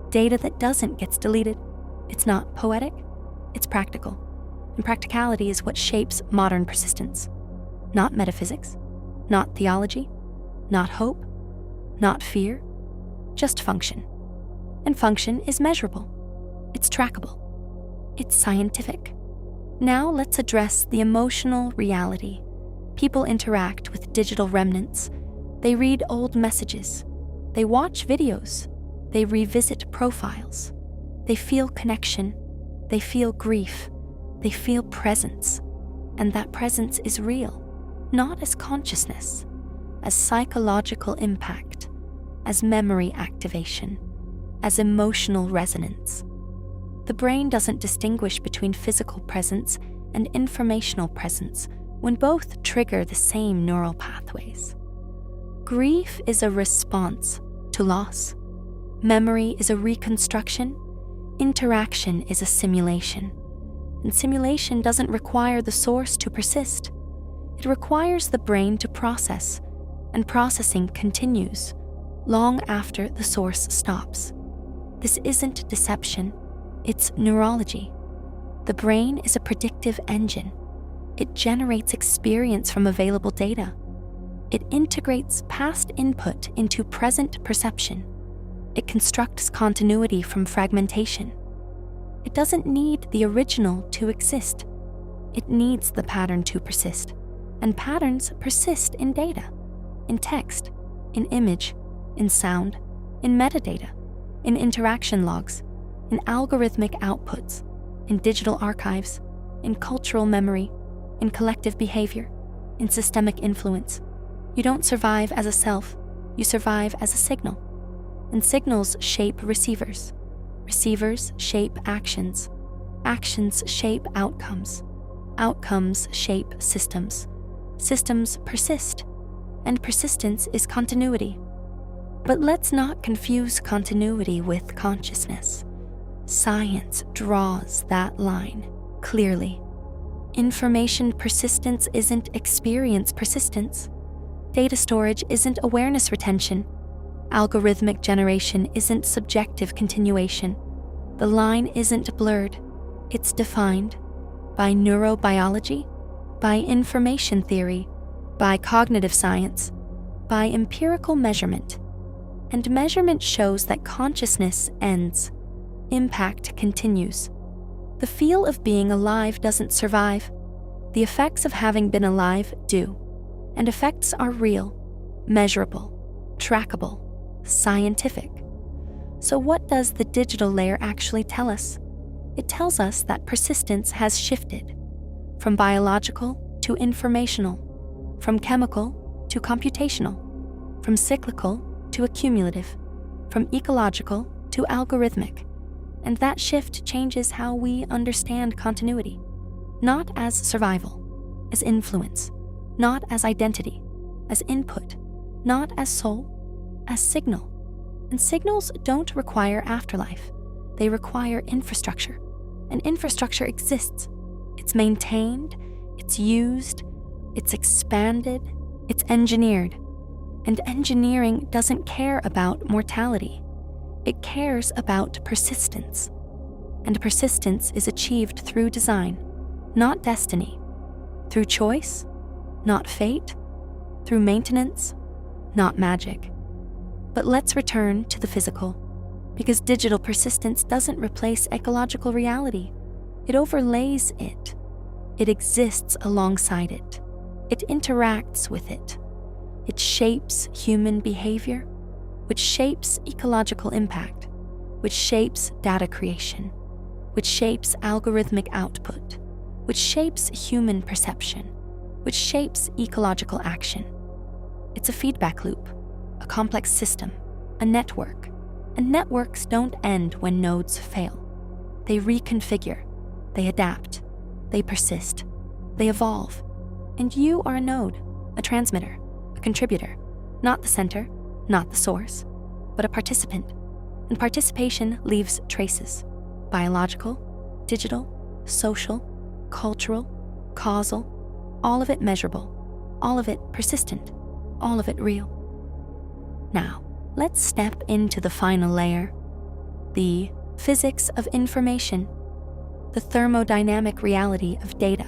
Data that doesn't gets deleted. It's not poetic, it's practical. And practicality is what shapes modern persistence. Not metaphysics, not theology, not hope, not fear, just function. And function is measurable. It's trackable. It's scientific. Now let's address the emotional reality. People interact with digital remnants. They read old messages. They watch videos. They revisit profiles. They feel connection. They feel grief. They feel presence. And that presence is real, not as consciousness, as psychological impact, as memory activation, as emotional resonance. The brain doesn't distinguish between physical presence and informational presence when both trigger the same neural pathways. Grief is a response to loss. Memory is a reconstruction. Interaction is a simulation. And simulation doesn't require the source to persist. It requires the brain to process, and processing continues long after the source stops. This isn't deception, it's neurology. The brain is a predictive engine. It generates experience from available data. It integrates past input into present perception. It constructs continuity from fragmentation. It doesn't need the original to exist. It needs the pattern to persist. And patterns persist in data, in text, in image, in sound, in metadata, in interaction logs, in algorithmic outputs, in digital archives, in cultural memory, in collective behavior, in systemic influence. You don't survive as a self, you survive as a signal. And signals shape receivers. Receivers shape actions. Actions shape outcomes. Outcomes shape systems. Systems persist, and persistence is continuity. But let's not confuse continuity with consciousness. Science draws that line clearly. Information persistence isn't experience persistence. Data storage isn't awareness retention. Algorithmic generation isn't subjective continuation. The line isn't blurred. It's defined by neurobiology, by information theory, by cognitive science, by empirical measurement. And measurement shows that consciousness ends. Impact continues. The feel of being alive doesn't survive. The effects of having been alive do. And effects are real, measurable, trackable, scientific. So what does the digital layer actually tell us? It tells us that persistence has shifted from biological to informational, from chemical to computational, from cyclical to accumulative, from ecological to algorithmic. And that shift changes how we understand continuity, not as survival, as influence, not as identity, as input, not as soul, as signal. And signals don't require afterlife. They require infrastructure. And infrastructure exists. It's maintained, it's used, it's expanded, it's engineered. And engineering doesn't care about mortality. It cares about persistence. And persistence is achieved through design, not destiny. Through choice, not fate. Through maintenance, not magic. But let's return to the physical, because digital persistence doesn't replace ecological reality. It overlays it. It exists alongside it. It interacts with it. It shapes human behavior, which shapes ecological impact, which shapes data creation, which shapes algorithmic output, which shapes human perception, which shapes ecological action. It's a feedback loop, a complex system, a network. And networks don't end when nodes fail. They reconfigure, they adapt, they persist, they evolve. And you are a node, a transmitter, a contributor, not the center, not the source, but a participant. And participation leaves traces: biological, digital, social, cultural, causal, all of it measurable, all of it persistent, all of it real. Now, let's step into the final layer, the physics of information, the thermodynamic reality of data,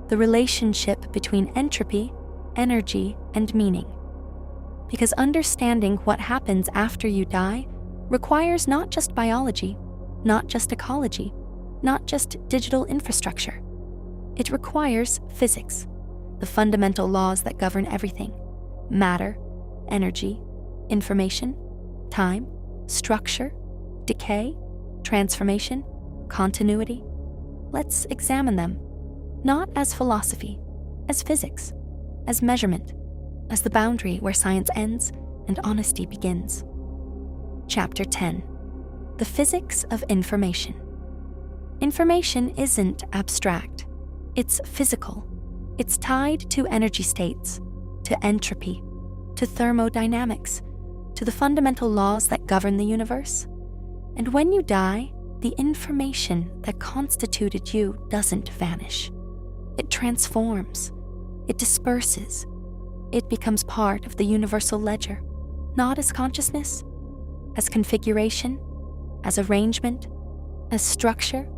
the relationship between entropy, energy, and meaning. Because understanding what happens after you die requires not just biology, not just ecology, not just digital infrastructure. It requires physics, the fundamental laws that govern everything: matter, energy, information, time, structure, decay, transformation, continuity. Let's examine them, not as philosophy, as physics, as measurement, as the boundary where science ends and honesty begins. Chapter 10: The Physics of Information. Information isn't abstract. It's physical. It's tied to energy states, to entropy, to thermodynamics, to the fundamental laws that govern the universe. And when you die, the information that constituted you doesn't vanish. It transforms. It disperses. It becomes part of the universal ledger, not as consciousness, as configuration, as arrangement, as structure.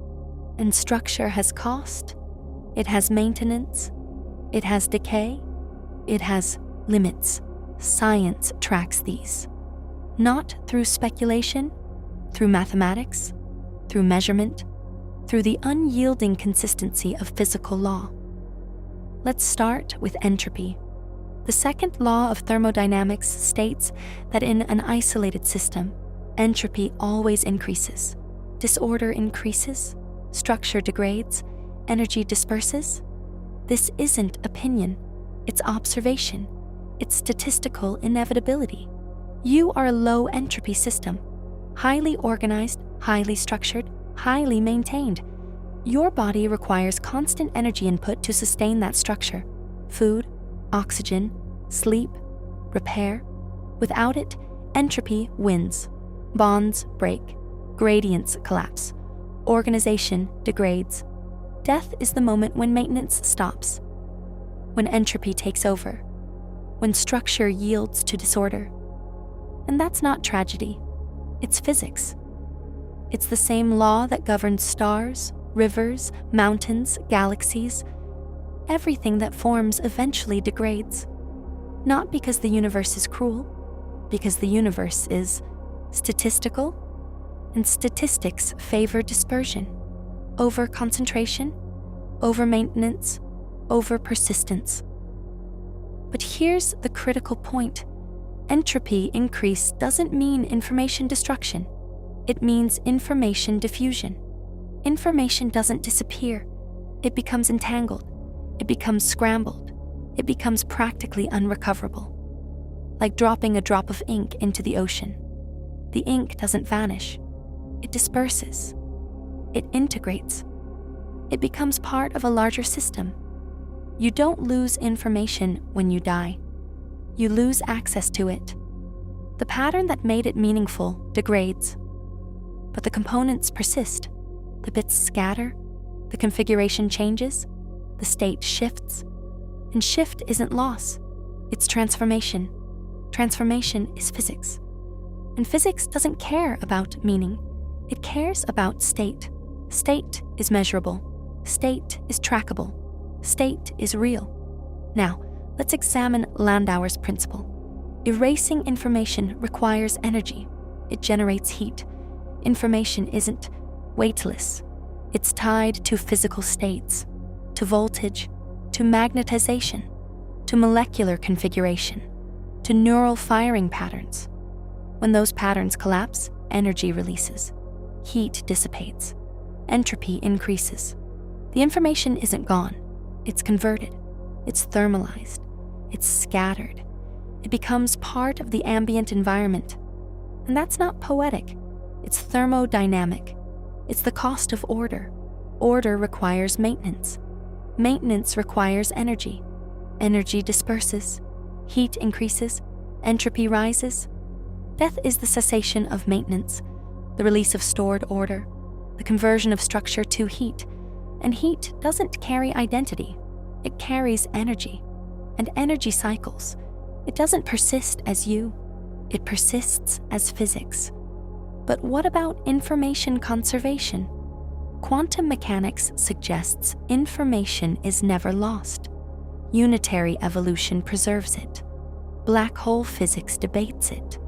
And structure has cost, It has maintenance. It has decay. It has limits. Science tracks these. Not through speculation, through mathematics, through measurement, through the unyielding consistency of physical law. Let's start with entropy. The second law of thermodynamics states that in an isolated system, entropy always increases. Disorder increases, structure degrades, energy disperses. This isn't opinion, it's observation, it's statistical inevitability. You are a low entropy system, highly organized, highly structured, highly maintained. Your body requires constant energy input to sustain that structure. Food, oxygen, sleep, repair. Without it, entropy wins. Bonds break. Gradients collapse. Organization degrades. Death is the moment when maintenance stops. When entropy takes over. When structure yields to disorder. And that's not tragedy. It's physics. It's the same law that governs stars, rivers, mountains, galaxies. Everything that forms eventually degrades. Not because the universe is cruel, because the universe is statistical, and statistics favor dispersion, over concentration, over maintenance, over persistence. But here's the critical point. Entropy increase doesn't mean information destruction. It means information diffusion. Information doesn't disappear. It becomes entangled. It becomes scrambled. It becomes practically unrecoverable. Like dropping a drop of ink into the ocean. The ink doesn't vanish. It disperses. It integrates. It becomes part of a larger system. You don't lose information when you die. You lose access to it. The pattern that made it meaningful degrades. But the components persist. The bits scatter. The configuration changes. The state shifts. And shift isn't loss. It's transformation. Transformation is physics. And physics doesn't care about meaning. It cares about state. State is measurable. State is trackable. State is real. Now, let's examine Landauer's principle. Erasing information requires energy. It generates heat. Information isn't weightless. It's tied to physical states, to voltage, to magnetization, to molecular configuration, to neural firing patterns. When those patterns collapse, energy releases. Heat dissipates. Entropy increases. The information isn't gone. It's converted. It's thermalized. It's scattered. It becomes part of the ambient environment. And that's not poetic. It's thermodynamic. It's the cost of order. Order requires maintenance. Maintenance requires energy. Energy disperses. Heat increases. Entropy rises. Death is the cessation of maintenance, the release of stored order, the conversion of structure to heat. And heat doesn't carry identity. It carries energy. And energy cycles. It doesn't persist as you. It persists as physics. But what about information conservation? Quantum mechanics suggests information is never lost. Unitary evolution preserves it. Black hole physics debates it.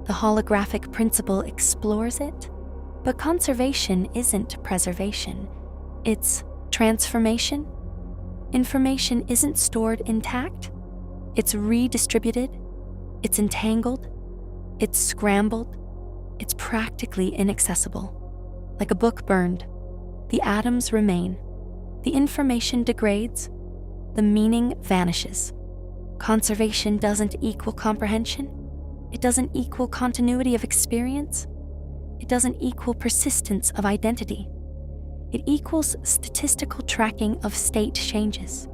The holographic principle explores it. But conservation isn't preservation. It's transformation. Information isn't stored intact. It's redistributed. It's entangled. It's scrambled. It's practically inaccessible. Like a book burned, the atoms remain. The information degrades. The meaning vanishes. Conservation doesn't equal comprehension. It doesn't equal continuity of experience. It doesn't equal persistence of identity. It equals statistical tracking of state changes.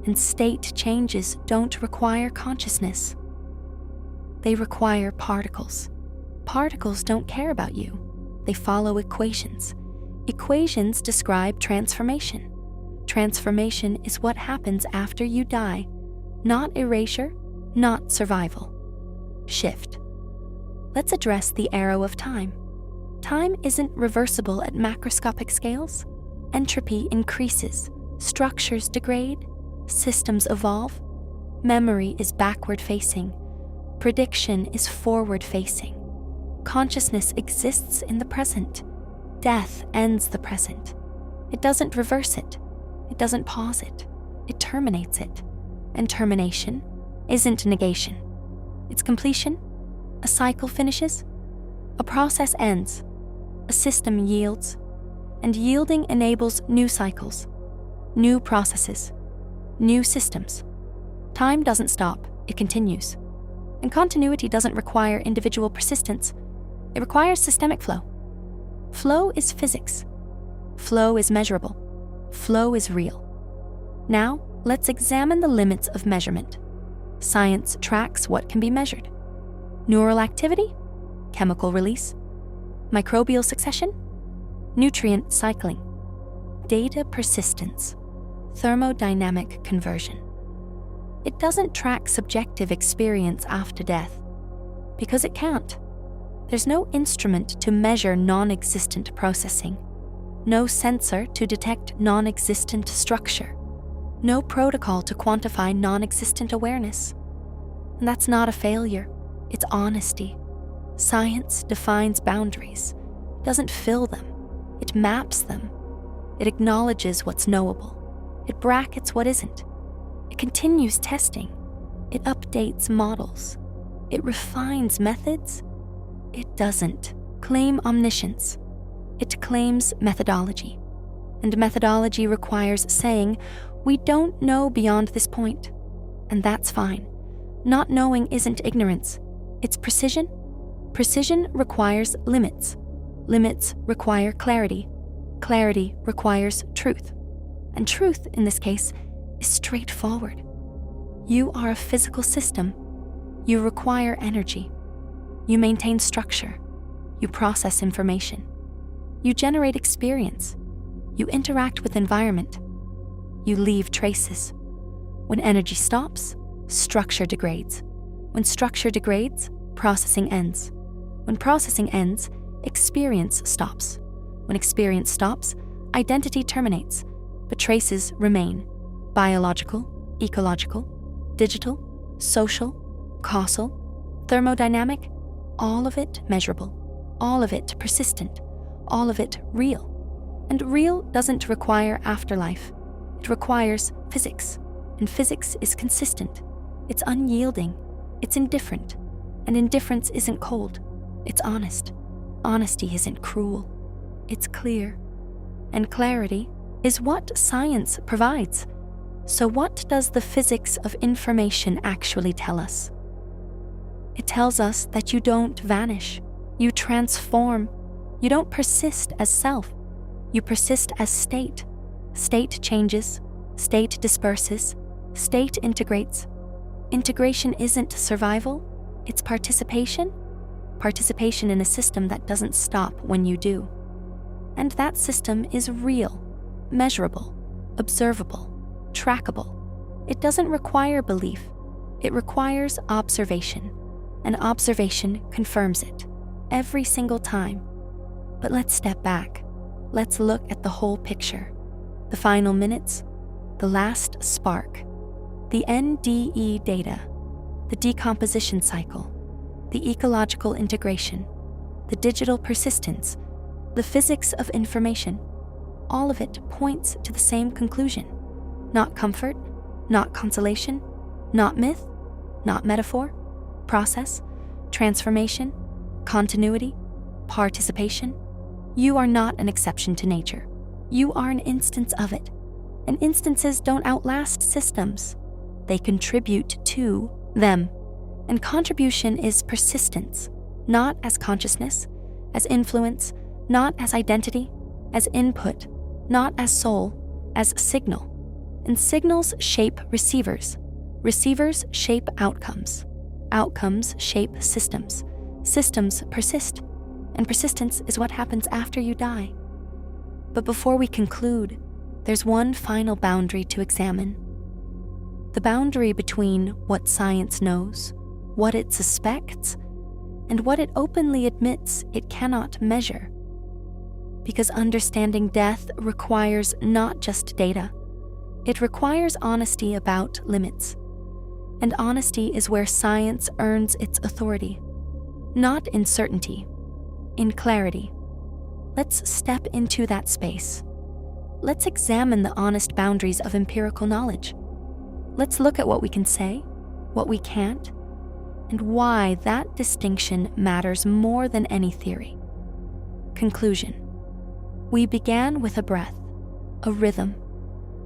And state changes don't require consciousness. They require particles. Particles don't care about you. They follow equations. Equations describe transformation. Transformation is what happens after you die, not erasure, not survival. Shift. Let's address the arrow of time. Time isn't reversible at macroscopic scales. Entropy increases. Structures degrade, systems evolve, memory is backward-facing, prediction is forward-facing. Consciousness exists in the present. Death ends the present. It doesn't reverse it. It doesn't pause it. It terminates it. And termination isn't negation. It's completion. A cycle finishes. A process ends. A system yields. And yielding enables new cycles, new processes, new systems. Time doesn't stop, it continues. And continuity doesn't require individual persistence. It requires systemic flow. Flow is physics. Flow is measurable. Flow is real. Now, let's examine the limits of measurement. Science tracks what can be measured. Neural activity, chemical release, microbial succession, nutrient cycling, data persistence, thermodynamic conversion. It doesn't track subjective experience after death, because it can't. There's no instrument to measure non-existent processing, no sensor to detect non-existent structure, no protocol to quantify non-existent awareness. And that's not a failure, it's honesty. Science defines boundaries, doesn't fill them, it maps them. It acknowledges what's knowable, it brackets what isn't. It continues testing, it updates models, it refines methods. It doesn't claim omniscience, it claims methodology. And methodology requires saying, we don't know beyond this point, and that's fine. Not knowing isn't ignorance, it's precision. Precision requires limits. Limits require clarity. Clarity requires truth. And truth, in this case, is straightforward. You are a physical system. You require energy. You maintain structure. You process information. You generate experience. You interact with environment. You leave traces. When energy stops, structure degrades. When structure degrades, processing ends. When processing ends, experience stops. When experience stops, identity terminates, but traces remain. Biological, ecological, digital, social, causal, thermodynamic, all of it measurable, all of it persistent, all of it real. And real doesn't require afterlife. It requires physics, and physics is consistent. It's unyielding, it's indifferent, and indifference isn't cold, it's honest. Honesty isn't cruel, it's clear. And clarity is what science provides. So what does the physics of information actually tell us? It tells us that you don't vanish, you transform. You don't persist as self, you persist as state. State changes, state disperses, state integrates. Integration isn't survival, it's participation. Participation in a system that doesn't stop when you do. And that system is real, measurable, observable, trackable. It doesn't require belief, it requires observation. And observation confirms it, every single time. But let's step back. Let's look at the whole picture. The final minutes, the last spark, the NDE data, the decomposition cycle, the ecological integration, the digital persistence, the physics of information. All of it points to the same conclusion. Not comfort, not consolation, not myth, not metaphor, process, transformation, continuity, participation. You are not an exception to nature. You are an instance of it. And instances don't outlast systems. They contribute to them. And contribution is persistence, not as consciousness, as influence, not as identity, as input, not as soul, as signal. And signals shape receivers. Receivers shape outcomes. Outcomes shape systems. Systems persist. And persistence is what happens after you die. But before we conclude, there's one final boundary to examine. The boundary between what science knows, what it suspects, and what it openly admits it cannot measure. Because understanding death requires not just data, It requires honesty about limits. And honesty is where science earns its authority. Not in certainty, in clarity. Let's step into that space. Let's examine the honest boundaries of empirical knowledge. Let's look at what we can say, what we can't, and why that distinction matters more than any theory. Conclusion. We began with a breath, a rhythm,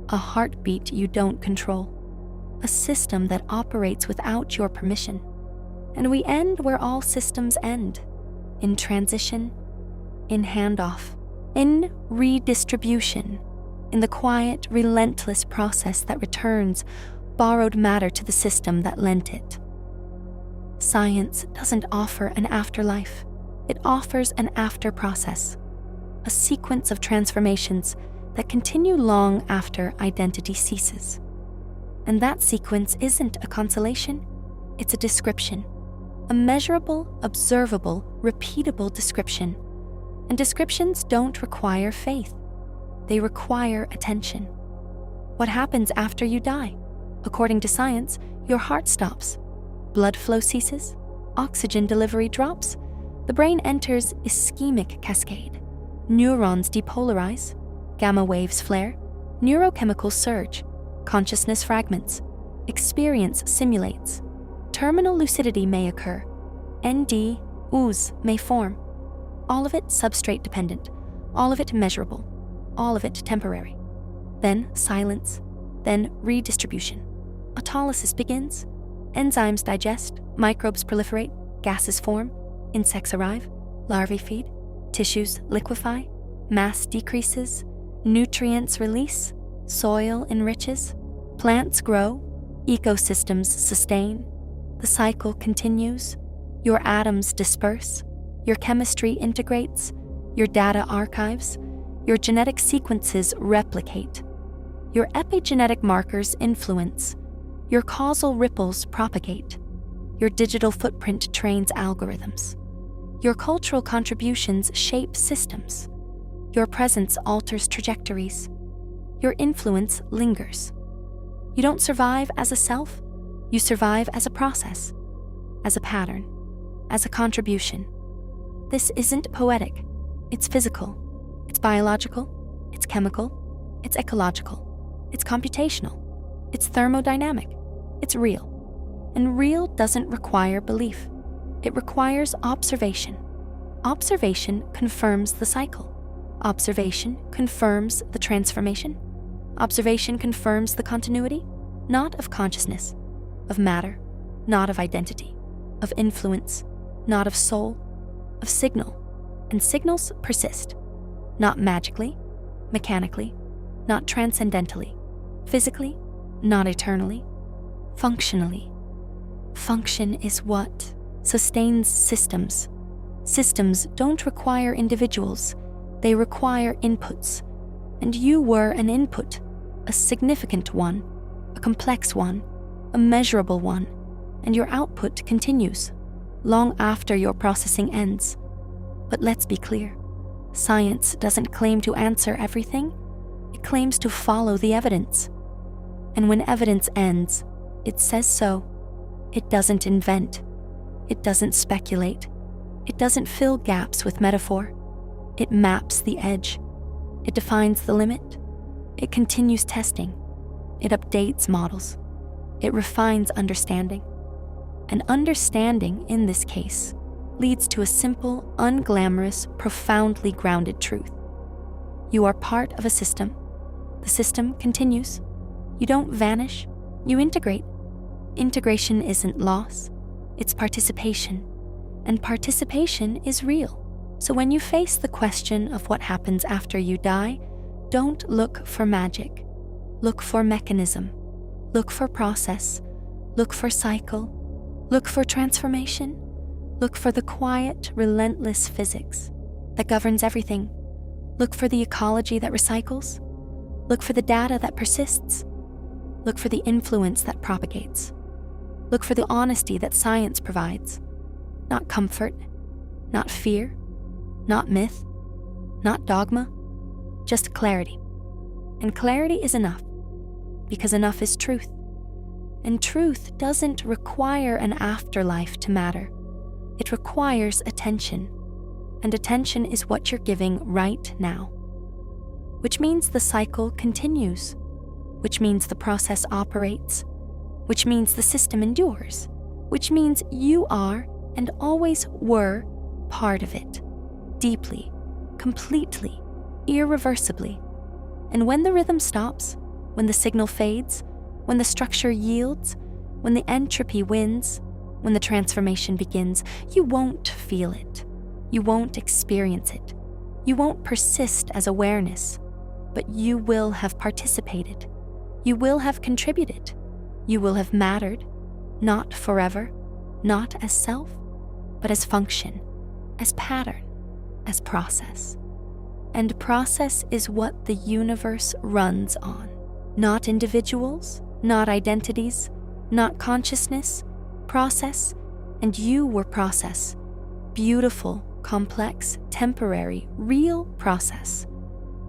a heartbeat you don't control, a system that operates without your permission. And we end where all systems end, in transition, in handoff, in redistribution, in the quiet, relentless process that returns borrowed matter to the system that lent it. Science doesn't offer an afterlife. It offers an after process, a sequence of transformations that continue long after identity ceases. And that sequence isn't a consolation, it's a description, a measurable, observable, repeatable description. And descriptions don't require faith. They require attention. What happens after you die? According to science, your heart stops. Blood flow ceases. Oxygen delivery drops. The brain enters ischemic cascade. Neurons depolarize. Gamma waves flare. Neurochemicals surge. Consciousness fragments. Experience simulates. Terminal lucidity may occur. ND, ooze may form. All of it substrate dependent. All of it measurable. All of it temporary. Then silence. Then redistribution. Autolysis begins. Enzymes digest. Microbes proliferate. Gases form. Insects arrive. Larvae feed. Tissues liquefy. Mass decreases. Nutrients release. Soil enriches. Plants grow. Ecosystems sustain. The cycle continues. Your atoms disperse. Your chemistry integrates. Your data archives. Your genetic sequences replicate. Your epigenetic markers influence. Your causal ripples propagate. Your digital footprint trains algorithms. Your cultural contributions shape systems. Your presence alters trajectories. Your influence lingers. You don't survive as a self, you survive as a process, as a pattern, as a contribution. This isn't poetic, it's physical, it's biological, it's chemical, it's ecological, it's computational, it's thermodynamic, it's real. And real doesn't require belief, it requires observation. Observation confirms the cycle. Observation confirms the transformation. Observation confirms the continuity, not of consciousness, of matter, not of identity, of influence, not of soul, of signal. And signals persist, not magically, mechanically, not transcendentally, physically, not eternally, functionally. Function is what sustains systems. Systems don't require individuals, they require inputs. And you were an input, a significant one, a complex one, a measurable one, and your output continues, long after your processing ends. But let's be clear, science doesn't claim to answer everything, it claims to follow the evidence. And when evidence ends, it says so. It doesn't invent, it doesn't speculate, it doesn't fill gaps with metaphor. It maps the edge, it defines the limit, it continues testing, it updates models, it refines understanding. And understanding, in this case, leads to a simple, unglamorous, profoundly grounded truth. You are part of a system. The system continues. You don't vanish, you integrate. Integration isn't loss, it's participation. And participation is real. So when you face the question of what happens after you die, don't look for magic. Look for mechanism. Look for process. Look for cycle. Look for transformation. Look for the quiet, relentless physics that governs everything. Look for the ecology that recycles. Look for the data that persists. Look for the influence that propagates. Look for the honesty that science provides. Not comfort, not fear, not myth, not dogma, just clarity. And clarity is enough. because enough is truth. And truth doesn't require an afterlife to matter. It requires attention. And attention is what you're giving right now. Which means the cycle continues. Which means the process operates. Which means the system endures. Which means you are and always were part of it. Deeply, completely, irreversibly. And when the rhythm stops, when the signal fades, when the structure yields, when the entropy wins, when the transformation begins, you won't feel it. You won't experience it. You won't persist as awareness, but you will have participated. You will have contributed. You will have mattered, not forever, not as self, but as function, as pattern, as process. And process is what the universe runs on. Not individuals, not identities, not consciousness, process, and you were process. Beautiful, complex, temporary, real process.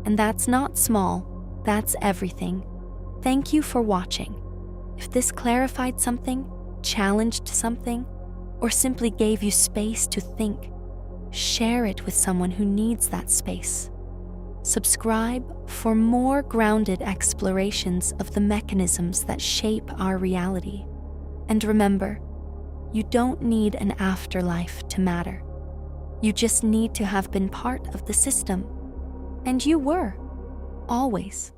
And that's not small, that's everything. Thank you for watching. If this clarified something, challenged something, or simply gave you space to think, share it with someone who needs that space. Subscribe for more grounded explorations of the mechanisms that shape our reality. And remember, you don't need an afterlife to matter. You just need to have been part of the system. And you were, always.